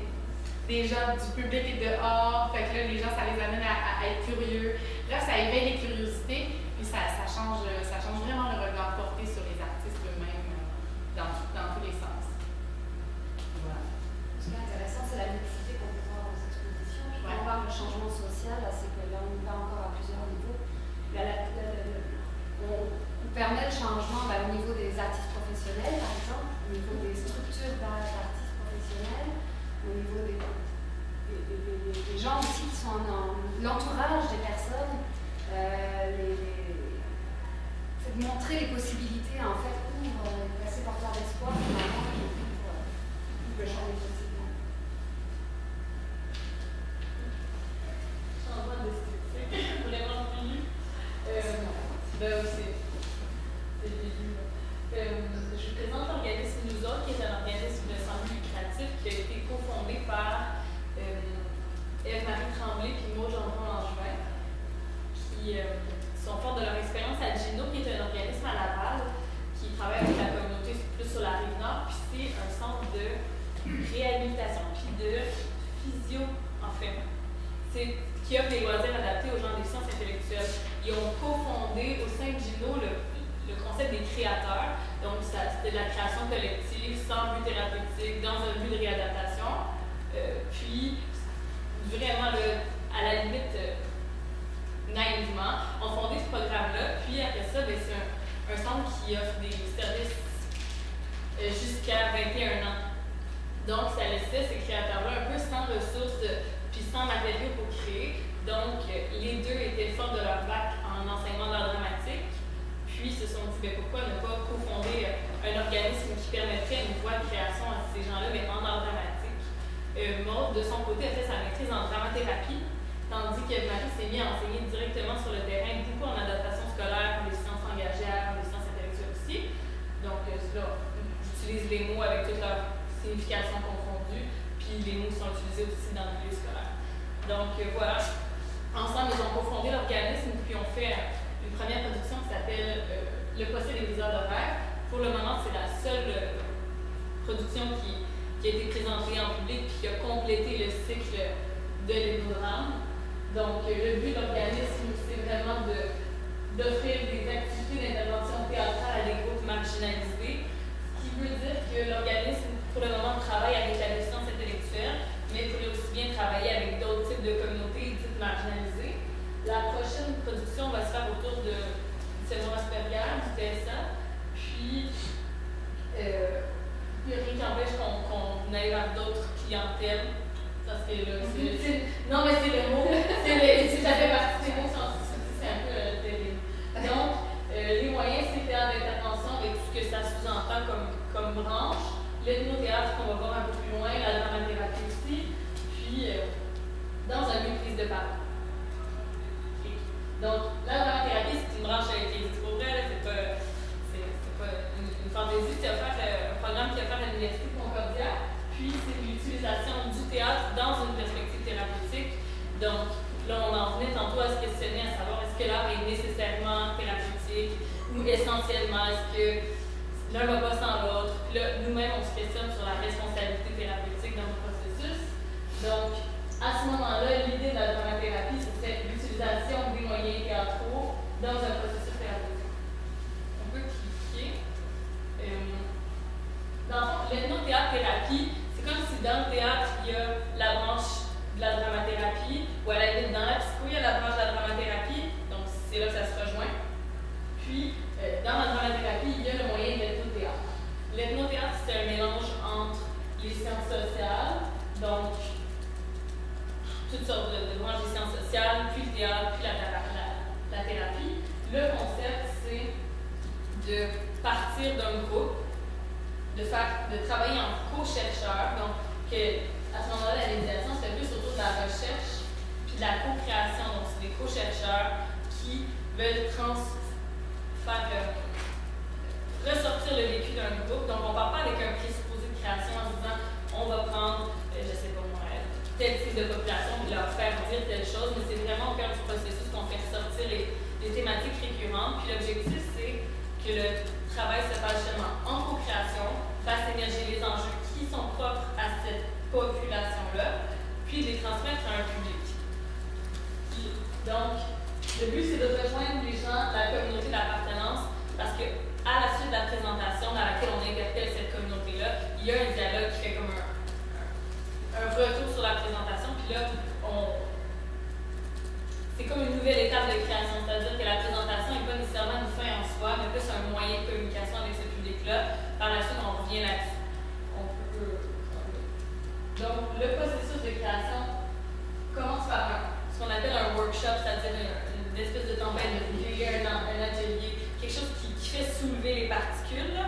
des gens du public est dehors, fait que là les gens, ça les amène à être curieux. Bref, ça éveille les curiosités, puis ça change vraiment le regard porté sur les artistes eux-mêmes dans tous les sens. Voilà. Ce qui est intéressant, c'est la mixité qu'on peut voir aux expositions. Puis quand on parle de changement social, c'est que là, on va encore à plusieurs niveaux. On permet le changement au niveau des artistes professionnels, par exemple, au niveau des structures d'artistes professionnels, au niveau des gens aussi qui sont dans l'entourage des personnes. C'est de montrer les possibilités, en fait, ouvre, passer porteur d'espoir, finalement, qui ouvre le champ des possibles. Changement d'esthétique, vraiment fini. C'est le début. Je vous présente l'organisme Nous Autres, qui est un organisme de sans but lucratif qui a été cofondé par Ève-Marie Tremblay et Maud Gendron-Langevin, qui sont forts de leur expérience à Gino, qui est un organisme à Laval, qui travaille avec la communauté plus sur la Rive-Nord, puis c'est un centre de réhabilitation, puis de physio, en fait. Qui offre des loisirs adaptés aux gens des sciences intellectuelles. Ils ont cofondé au sein de Gino le concept des créateurs. Donc, c'était de la création collective, sans but thérapeutique, dans un but de réadaptation. Puis, vraiment, à la limite, naïvement, ont fondé ce programme-là. Puis, après ça, c'est un centre qui offre des services jusqu'à 21 ans. Donc, ça laissait ces créateurs-là un peu sans ressources puis sans matériaux pour créer. Donc, les deux étaient forts de leur bac en enseignement d'art dramatique. Puis, se sont dit, pourquoi ne pas cofonder un organisme qui permettrait une voie de création à ces gens-là, mais en art dramatique. Maude, de son côté, a fait sa maîtrise en dramathérapie, tandis que Marie s'est mise à enseigner directement sur le terrain, beaucoup en adaptation scolaire, les sciences langagières, les sciences intellectuelles aussi. Donc, là, j'utilise les mots avec toute leur signification confondue, puis les mots sont utilisés aussi dans le milieu scolaire. Donc, voilà. Ensemble, ils ont cofondé l'organisme, puis ont fait une première production qui s'appelle Le procès des briseurs de rêve. Pour le moment, c'est la seule production qui a été présentée en public puis qui a complété le cycle de l'hypnodrame. Donc, le but de l'organisme, c'est vraiment d'offrir des activités d'intervention théâtrale à des groupes marginalisés, ce qui veut dire que l'organisme, pour le moment, travaille avec la déficience intellectuelle, mais pourrait aussi bien travailler avec d'autres types de communautés dites marginalisées. La prochaine production va se faire autour de Sylvain Asperger, du TSA, puis il n'y a rien qui empêche qu'on aille vers d'autres clientèles. Parce que là, non, mais c'est le mot, ça fait partie des mots scientifiques, c'est un peu terrible. Donc, les moyens, c'est théâtre d'intervention avec tout ce que ça sous-entend comme branche. L'ethnothéâtre qu'on va voir un peu plus loin, la dramathérapie aussi, puis dans un but de prise de parole. Okay. Donc, la dramathérapie, c'est une branche qui existe pour vrai, c'est pas une fantaisie, c'est un programme qui a fait à l'Université de Concordia, puis c'est l'utilisation du théâtre dans une perspective thérapeutique. Donc, là, on en venait tantôt à se questionner, à savoir est-ce que l'art est nécessairement thérapeutique ou essentiellement, est-ce que l'un va pas sans l'autre. Puis là, nous-mêmes, on se questionne sur la responsabilité thérapeutique dans le processus. Donc, à ce moment-là, l'idée de la dramathérapie, ce serait l'utilisation des moyens théâtraux dans un processus thérapeutique. On peut cliquer. Dans le fond, l'ethnothéâtre-thérapie, c'est comme si dans le théâtre, il y a la branche de la dramathérapie, ou à la limite, dans la psycho, il y a la branche de la dramathérapie, donc c'est là que ça se rejoint. Puis, dans la dramathérapie, il y a le moyen de l'ethnothéâtre. L'ethnothéâtre, c'est un mélange entre les sciences sociales, donc toutes sortes de branches des sciences sociales, puis le théâtre, puis la thérapie. Le concept, c'est de partir d'un groupe, de travailler en co-chercheur, donc à ce moment-là, la médiation, c'est plus autour de la recherche, puis de la co-création, donc c'est des co-chercheurs qui veulent ressortir le vécu d'un groupe. Donc, on ne part pas avec un présupposé de création en se disant on va prendre, je sais pas moi, tel type de population et leur faire dire telle chose, mais c'est vraiment au cœur du processus qu'on fait ressortir les thématiques récurrentes. Puis l'objectif, c'est que le travail se fasse justement en co-création, fasse émerger les enjeux qui sont propres à cette population-là, puis les transmettre à un public. Donc, le but, c'est de rejoindre les gens, la communauté d'appartenance, parce que à la suite de la présentation dans laquelle on interpelle cette communauté-là, il y a un dialogue qui fait comme un retour sur la présentation, puis là, c'est comme une nouvelle étape de création, c'est-à-dire que la présentation n'est pas nécessairement une fin en soi, mais plus un moyen de communication avec ce public-là. Par la suite, on revient là-dessus. Donc, le processus de création commence par ce qu'on appelle un workshop, c'est-à-dire une espèce de tempête de figure, un atelier, quelque chose qui fait soulever les particules.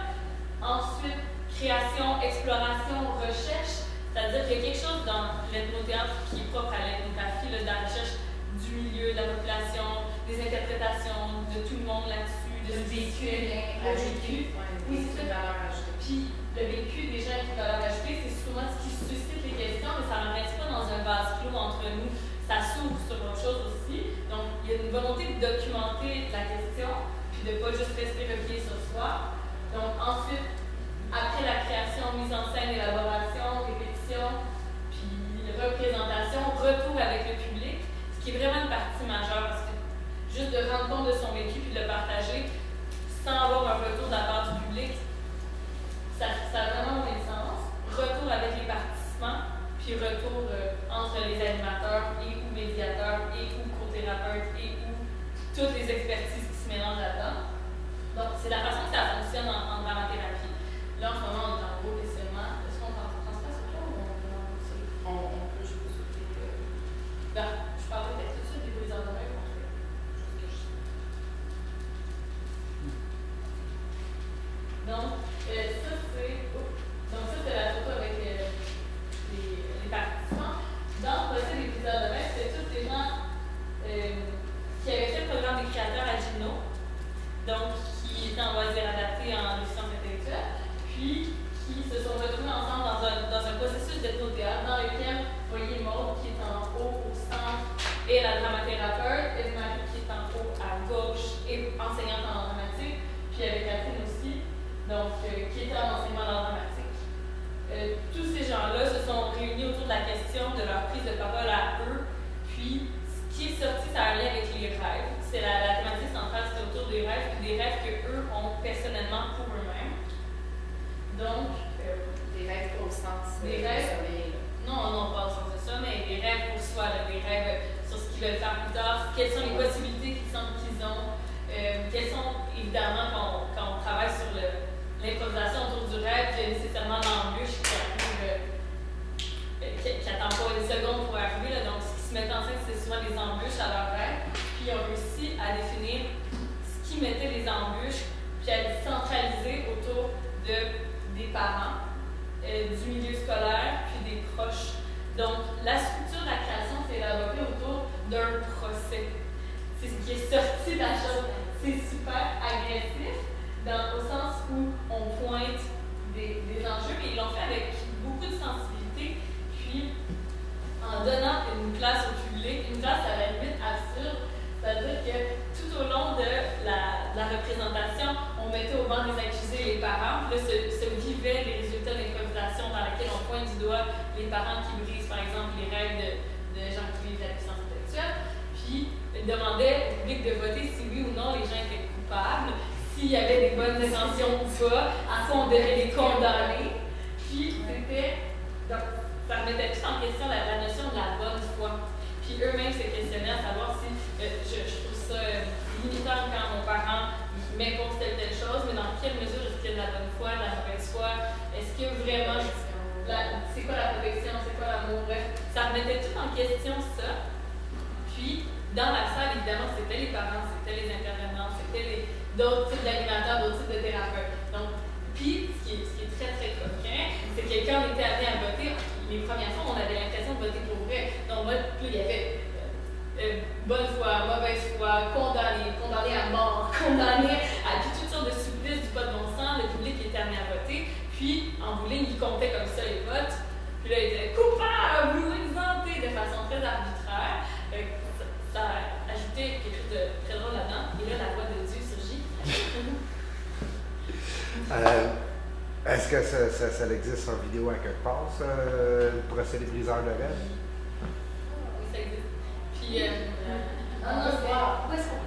Ensuite, création, exploration, recherche, c'est-à-dire qu'il y a quelque chose dans l'ethnothéâtre qui est propre à l'ethnographie, de la recherche du milieu, de la population, des interprétations de tout le monde là-dessus, de ce vécu. Oui, c'est ça. Puis le vécu des gens qui ont valeur ajoutée, c'est souvent ce qui suscite les questions, mais ça ne reste pas dans un vase clos entre nous. Ça s'ouvre sur autre chose aussi. Donc, il y a une volonté de documenter la question, puis de ne pas juste rester replié sur soi. Donc, ensuite, après la création, mise en scène, élaboration, répétition, puis représentation, retour avec le public, ce qui est vraiment une partie majeure, parce que juste de rendre compte de son vécu puis de le partager sans avoir un retour de la part du public, ça a vraiment moins de sens. Retour avec les participants, puis retour entre les animateurs et ou médiateurs et ou co-thérapeutes et ou toutes les expertises qui se mélangent là-dedans. Donc, c'est la façon que ça fonctionne en dramathérapie. Là, en ce moment, Des rêves au sens des rêves. Non, pas au sens de ça, mais des rêves pour soi, là, des rêves sur ce qu'ils veulent faire plus tard, quelles sont les possibilités qu'ils sentent qu'ils ont, quelles sont, évidemment, quand on travaille sur l'improvisation autour du rêve, il y a nécessairement l'embûche qui arrive, qui n'attend pas une seconde pour arriver, là, donc ce qui se met en scène, c'est souvent des embûches à leur rêve, puis ils ont réussi à définir ce qui mettait les embûches, puis à les centraliser autour des parents, du milieu scolaire, puis des proches. Donc, la structure de la création s'est élaborée autour d'un procès. C'est ce qui est sorti de la chose. C'est super agressif, au sens où on pointe des enjeux, mais ils l'ont fait avec beaucoup de sensibilité, puis en donnant une place au public, une place à la limite absurde, c'est-à-dire que tout au long de la représentation, on mettait au banc des accusés les parents, puis là se vivaient les résultats d'improvisation dans lesquels on pointe du doigt les parents qui brisent, par exemple, les règles de gens qui vivent la puissance intellectuelle, puis demandait au public de voter si oui ou non les gens étaient coupables, s'il y avait des bonnes intentions ou pas, à quoi on devait les condamner, puis c'était... Donc, ça remettait tout en question la notion de la bonne foi. Puis eux-mêmes se questionnaient à savoir si je trouve ça limitant quand mon parent m'impose telle chose, mais dans quelle mesure est-ce qu'il y a de la bonne foi, de la mauvaise foi, est-ce que vraiment, c'est quoi la protection, c'est quoi l'amour, bref, ça remettait tout en question ça. Puis, dans la salle, évidemment, c'était les parents, c'était les intervenants, c'était d'autres types d'animateurs, d'autres types de thérapeutes. Donc, puis, ce qui est très, très coquin, c'est que quand on était amené à voter, les premières fois, on avait l'impression de voter pour vrai. Donc, plus il y avait bonne foi, mauvaise foi, condamné à mort, condamné à toutes sortes de supplices du pas de bon sens, le public était amené à voter. Puis, en bout de ligne, il comptait comme ça les votes. Puis là, il disait coupable ou exempté de façon très arbitraire. Ça a ajouté quelque chose de très drôle là-dedans. Et là, la voix de Dieu surgit. Est-ce que ça existe en vidéo à quelque part, le procès des briseurs de rêve? Oui, ça existe. Puis, Où est-ce qu'on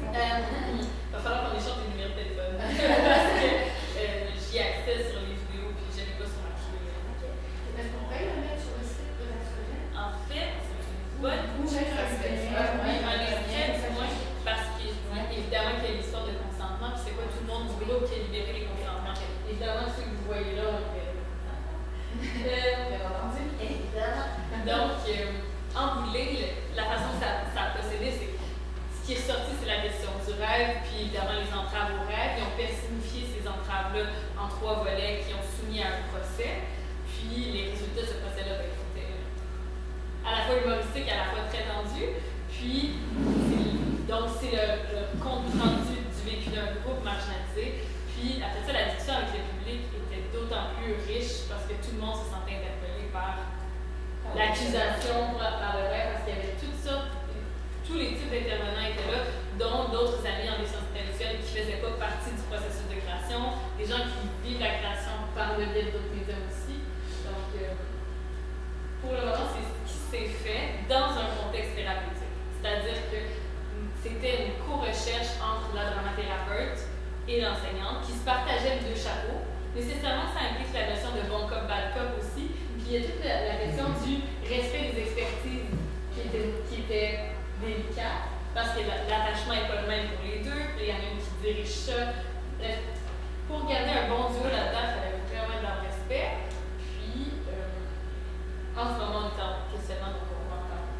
il va falloir qu'on échange des numéros de téléphone. Parce que j'y ai accès sur les vidéos, puis je n'avais pas sur ma clé. Est-ce qu'on pourrait le mettre sur le site de la projet? En fait, c'est une bonne question. Oui, un extrait du moins, parce qu'évidemment qu'il y a l'histoire de consentement, puis c'est pas tout le monde du groupe qui a libéré les consentements. Évidemment, ceux que vous voyez là, on fait évidemment. Donc, en bout de ligne, la façon que ça a procédé, c'est ce qui est sorti, c'est la question du rêve, puis évidemment les entraves au rêve. Ils ont personnifié ces entraves-là en 3 volets qui ont soumis à un procès. Puis les résultats de ce procès-là étaient à la fois humoristique, à la fois très tendu. Puis, donc, c'est le compte rendu du vécu d'un groupe marginalisé. Puis, après ça, la discussion avec le public était d'autant plus riche parce que tout le monde se sentait interpellé par l'accusation, par le rêve, parce qu'il y avait toutes sortes, tous les types d'intervenants étaient là, dont d'autres amis en sciences intellectuelles qui ne faisaient pas partie du processus de création, des gens qui vivent la création par le biais d'autres médias aussi. Donc, pour le moment, c'est ce qui s'est fait dans un contexte thérapeutique. C'est-à-dire que c'était une co-recherche entre la dramathérapeute et l'enseignante qui se partageaient les 2 chapeaux. Nécessairement, ça implique la notion de bon cop, bad cop aussi. Puis il y a toute la question du respect des expertises qui était délicate, parce que l'attachement n'est pas le même pour les 2. Puis il y en a une qui dirige ça. Bref, pour garder un bon duo là-dedans, il fallait vraiment de leur respect. Puis, en ce moment, on est en questionnement, donc on va en parler.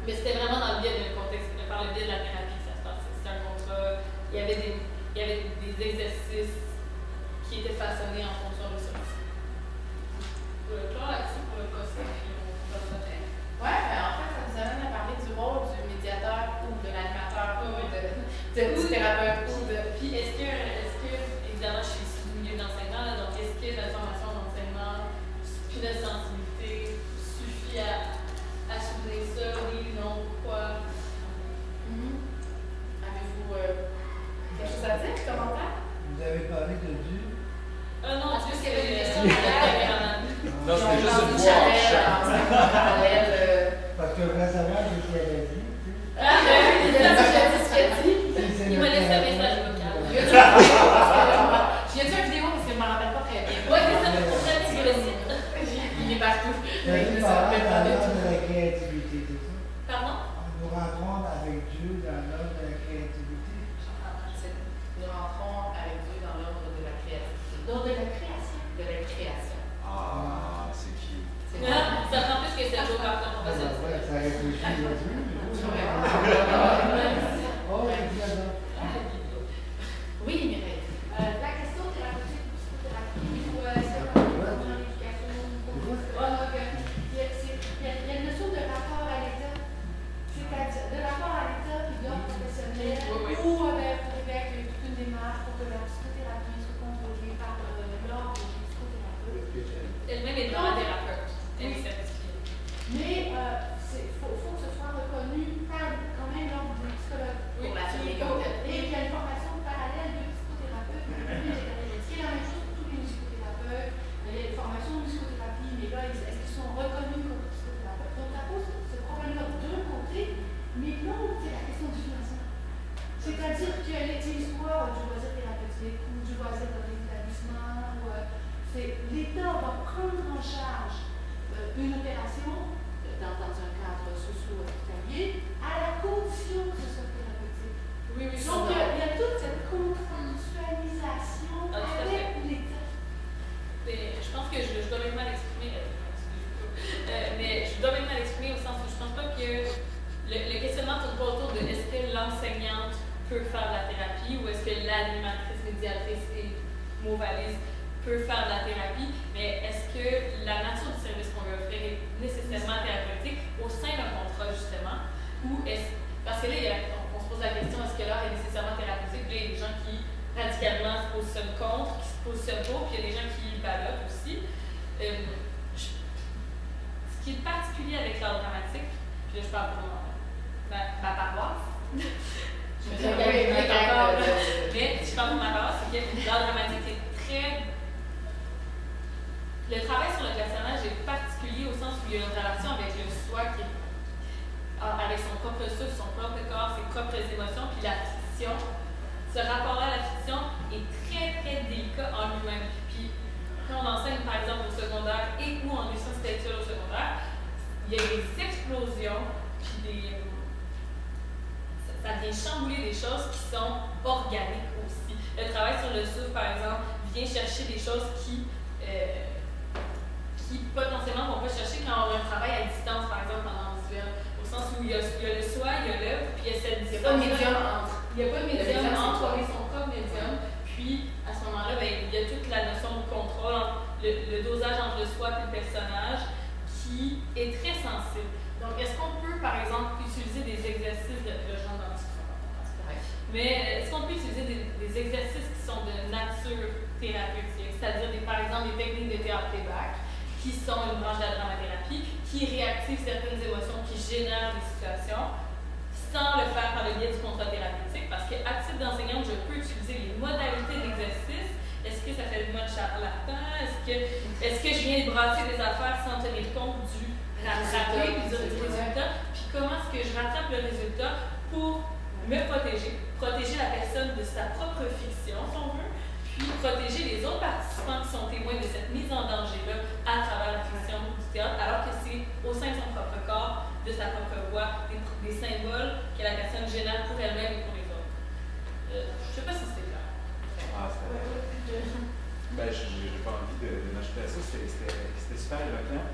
Mais c'était vraiment dans le biais d'un contexte, par le biais de la thérapie que ça se passait. C'était un contrat, il y avait des exercices qui étaient façonnés en fonction de ça. Pour le clore là-dessus, pour le procès, puis on va se noter. Ouais, mais en fait, ça nous amène à parler du rôle du médiateur ou de l'animateur ou du thérapeute. Puis est-ce que, évidemment, je suis ici du milieu d'enseignement, donc est-ce que la formation d'enseignement, puis de sensibilité, suffit à soutenir ça? Oui, non, pourquoi? Avez-vous quelque chose à dire, commentaire? Vous avez parlé de Dieu? Non, Dieu, c'est une question de la non, c'était juste une voix. Parce que vrai savoir ce qu'il avait dit. Il m'a laissé un message vocal. J'ai dit une vidéo parce que je ne m'en rappelle pas très bien. Ouais, c'est ça. Ça fait dans l'ordre de la créativité, c'est ça? Pardon? Nous rentrons avec Dieu dans l'ordre de la créativité. Nous rentrons avec Dieu dans l'ordre de la créativité. L'ordre de la création. De la création. Ah, c'est qui? Ça prend plus que 7 jours par temps, on va se dire. Ça réfléchit là-dessus. Oui, Mireille. La question thérapeutique ou psychothérapie ou dans l'éducation, il y a une notion de rapport à l'État, c'est-à-dire de rapport à l'État puis de l'ordre professionnel ou avec toute une démarche pour que la psychothérapie soit contrôlée par l'ordre des psychothérapeutes. Elle-même est dromathérapeute. Elle est certifiée. Mais il faut que ce soit reconnu par quand même l'ordre des psychologues. Pour la Et il y a une formation parallèle de psychothérapeute. Ce qui est la même chose pour tous les musicothérapeutes. Il y a une formation de musicothérapie, mais là, est-ce qu'ils sont reconnus comme psychothérapeutes? Donc, ça pose ce problème-là d'un côté, mais l'autre, c'est la question du financement. C'est-à-dire qu'il y a l'histoire du loisir thérapeutique ou du loisir dans les établissements. L'État va prendre en charge une opération dans un cadre socio-hospitalier à la condition que ce soit thérapeutique. Oui, donc il y a toute cette contractualisation avec l'État. Je pense que je dois même mal exprimer, mais je dois même mal exprimer au sens où je pense pas que le questionnement tourne pas autour de est-ce que l'enseignante peut faire de la thérapie ou est-ce que l'animatrice, médiatrice et mot valise peut faire de la thérapie, mais est-ce que la nature du service qu'on veut offrir est nécessairement thérapeutique au sein d'un contrat, justement, ou est-ce... Parce que là, on se pose la question, est-ce que l'art est nécessairement thérapeutique? Puis là, il y a des gens qui, radicalement, se positionnent contre, qui se positionnent pour, puis il y a des gens qui ballottent aussi. Ce qui est particulier avec l'art dramatique, puis là, je parle pour ma paroisse, mais je parle pour ma paroisse, c'est que l'art dramatique est très... Le travail sur le personnage est particulier au sens où il y a une relation avec le soi qui est avec son propre souffle, son propre corps, ses propres émotions, puis la fiction. Ce rapport-là à la fiction est très, très délicat en lui-même. Puis quand on enseigne, par exemple, au secondaire et ou en licence intellectuelle au secondaire, il y a des explosions, puis ça vient chambouler des choses qui sont organiques aussi. Le travail sur le souffle, par exemple, vient chercher des choses qui potentiellement vont pas chercher quand on a un travail à distance, par exemple, en visuel. Au sens où il y a le soi, il y a l'œuvre, puis il y a cette distance. Il n'y a pas de médium entre son propre médium. Puis, à ce moment-là, il y a toute la notion de contrôle, le dosage entre le soi et le personnage, qui est très sensible. Donc, est-ce qu'on peut, par exemple, utiliser des exercices de genre dans le mais est-ce qu'on peut utiliser des exercices qui sont de nature thérapeutique, c'est-à-dire, par exemple, des techniques de théâtre playback, qui sont une branche de la dramathérapie, qui réactivent certaines émotions, qui génèrent des situations, sans le faire par le biais du contrat thérapeutique, parce qu'à titre d'enseignante, je peux utiliser les modalités d'exercice. Est-ce que ça fait de moi de charlatan? Est-ce que je viens de brasser des affaires sans tenir compte du rattrapé, du résultat? Puis comment est-ce que je rattrape le résultat pour me protéger la personne de sa propre fiction, si on veut, puis protéger les autres participants qui sont témoins de cette mise en danger-là à travers la fiction du théâtre, alors que c'est au sein de son propre corps, de sa propre voix, des symboles que la personne génère pour elle-même et pour les autres. Je ne sais pas si c'est clair. Ah, ben, j'ai pas envie de m'ajouter à ça, c'était super éloquent.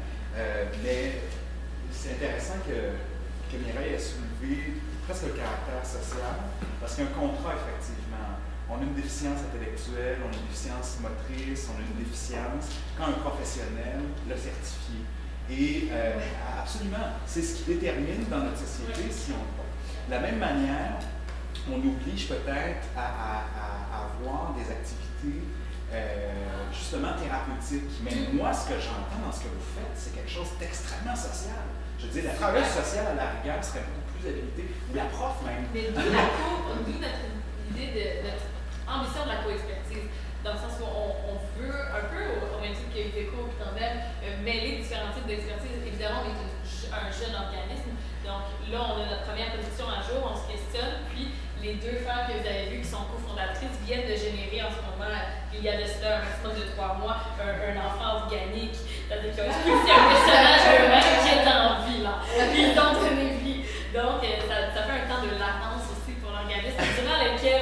Mais c'est intéressant que Mireille ait soulevé presque le caractère social, parce qu'un contrat, effectivement, on a une déficience intellectuelle, on a une déficience motrice, on a une déficience quand un professionnel l'a certifié. Et absolument, c'est ce qui détermine dans notre société si on... De la même manière, on oblige peut-être à avoir des activités justement thérapeutiques. Mais moi, ce que j'entends dans ce que vous faites, c'est quelque chose d'extrêmement social. Je veux dire, la travailleuse sociale à la rigueur serait beaucoup plus habilitée, ou la prof même. Mais d'où notre idée de notre ambition de la co-expertise, dans le sens où on veut, un peu au même titre qu'il y a eu des cours tandem, mêler différents types d'expertise. Évidemment, on est un jeune organisme, donc là, on a notre première production à jour, on se questionne, puis les deux femmes que vous avez vues qui sont cofondatrices viennent de générer en ce moment, il y a de cela un maximum de 3 mois, un enfant organique, c'est-à-dire qu'il y a un personnages eux-mêmes qui est en vie, là. Puis ils t'ont donné vie. Donc, ça fait un temps de latence aussi pour l'organisme, durant lequel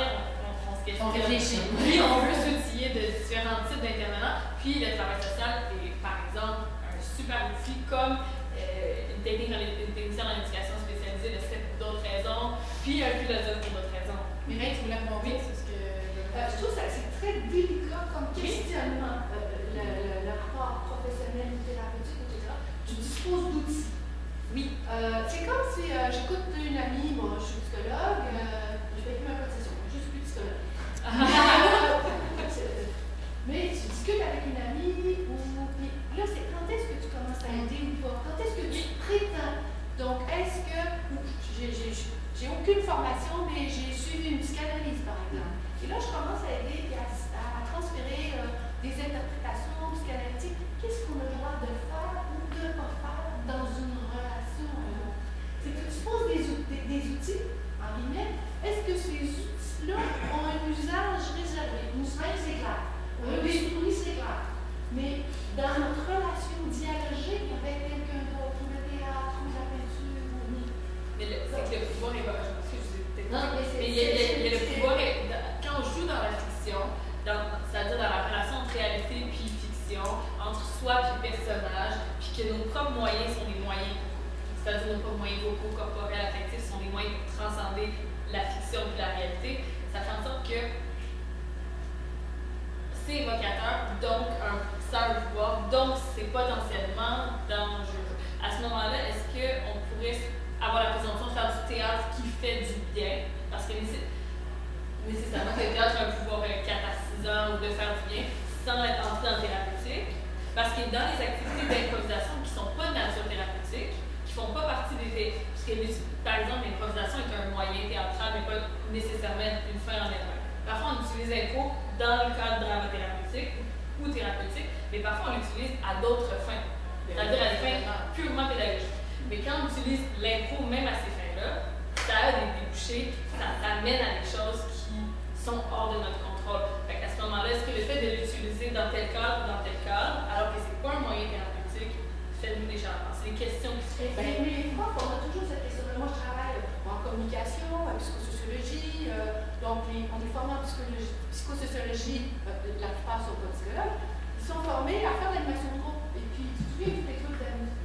on se questionne. On réfléchit. Puis on veut s'outiller de différents types d'intervenants. Puis le travail social est, par exemple, un super outil comme une technicienne en éducation spécialisée de d'autres raisons, puis un philosophe pour d'autres raisons. Mireille, tu voulais rebondir sur ce que je trouve que c'est très délicat comme questionnement, le rapport professionnel ou thérapeutique, etc. Tu disposes d'outils. Oui. C'est comme si j'écoute une amie, moi je suis psychologue, je fais plus ma cotisation, je suis plus psychologue. Mais tu discutes avec une amie, là c'est quand est-ce que tu commences à aider ou pas? Quand est-ce que tu prétends? Donc est-ce que, j'ai aucune formation, mais j'ai suivi une psychanalyse par exemple. Et là, je commence à aider et à transférer des interprétations psychanalytiques. Qu'est-ce qu'on a le droit de faire ou de ne pas faire dans une relation? C'est que tu poses des outils, en guillemets. Est-ce que ces outils-là ont un usage réservé? Une semaine, c'est clair. Un bistouri, c'est clair. Mais dans notre relation dialogique avec quelqu'un d'autre, ou le théâtre, ou la peinture, mais c'est que le pouvoir est pas. Mais il y a le pouvoir. Quand on joue dans la fiction, c'est-à-dire dans la relation entre réalité puis fiction, entre soi et personnage, puis que nos propres moyens sont des moyens, c'est-à-dire nos propres moyens vocaux, corporels, affectifs sont des moyens pour transcender la fiction et la réalité, ça fait en sorte que c'est évocateur, donc ça a un pouvoir, donc c'est potentiellement dangereux. À ce moment-là, est-ce qu'on pourrait avoir la présomption de faire du théâtre qui fait du bien, parce que nécessairement que le théâtre a un pouvoir catharsisant ou de faire du bien, sans être entré dans le thérapeutique, parce que dans les activités d'improvisation qui ne sont pas de nature thérapeutique, qui ne font pas partie des... Parce que, par exemple, l'improvisation est un moyen théâtral, mais pas nécessairement une fin en elle-même. Parfois, on utilise l'impro dans le cadre dramathérapeutique ou thérapeutique, mais parfois, on l'utilise à d'autres fins, c'est-à-dire à des fins purement pédagogiques. Mais quand on utilise l'impro, même à ces fins-là, ça a des débouchés, ça amène à des choses qui sont hors de notre contrôle. Fait qu'à ce moment-là, est-ce que le fait de l'utiliser dans tel cadre ou dans tel cadre, alors que c'est pas un moyen thérapeutique, fait-nous déjà avancer? C'est des questions qui se posent. Mais les profs, on a toujours cette question. Moi, je travaille en communication, en psychosociologie, donc on est formé en psychosociologie, la plupart sont pas psychologues, ils sont formés à faire de l'animation de groupe. Et puis, tu te souviens du truc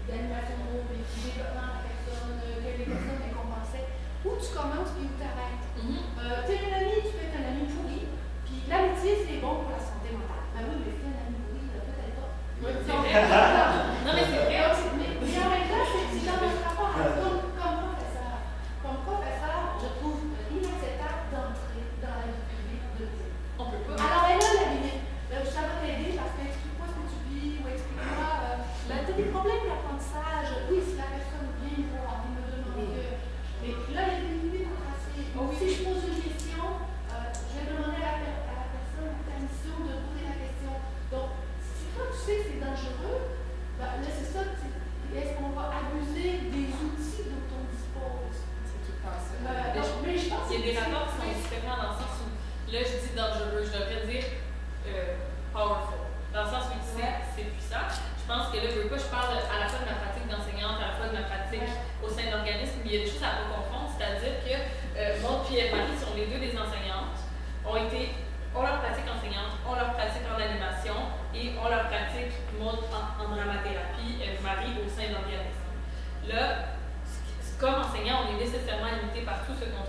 d'animation de groupe, et puis développement de la personne, que les personnes récompensaient. Où tu commences puis où tu arrêtes. Tu es un ami, tu peux être un ami pourri, puis l'amitié, c'est bon pour la santé mentale. Ben oui, mais si un ami pourri, peut-être pas. Non, mais c'est vrai. Mais en même temps, c'est dans notre rapport comme professeur, je trouve inacceptable d'entrer dans la vie publique de dire. On peut pas. Alors, elle a la limite. Ça va t'aider parce que explique-moi ce que tu vis ou explique-moi. Tu as des problèmes d'apprentissage. Oui, si la personne vient me voir, il me demande que. Mais là, il y a des limites à tracer. Donc, si je pose une question, je vais demander à la personne la permission de poser la question. Donc, si toi tu sais que c'est dangereux, ben, là, c'est ça. Est-ce qu'on va abuser des outils dont on dispose? C'est tout le temps ça. Mais je pense qu'il y a des rapports qui sont différents dans le sens où, là, je dis dangereux, je devrais dire powerful. Dans le sens où c'est puissant. Je pense que là, je parle à la fois de ma pratique d'enseignante, à la fois de ma pratique au sein de l'organisme, mais il y a des choses à ne pas confondre, c'est-à-dire que Maud et Marie sont les deux des enseignantes, ont leur pratique enseignante, ont leur pratique en animation et ont leur pratique Maud en dramathérapie, Marie au sein de l'organisme. Là, comme enseignant, on est nécessairement limité par tout ce qu'on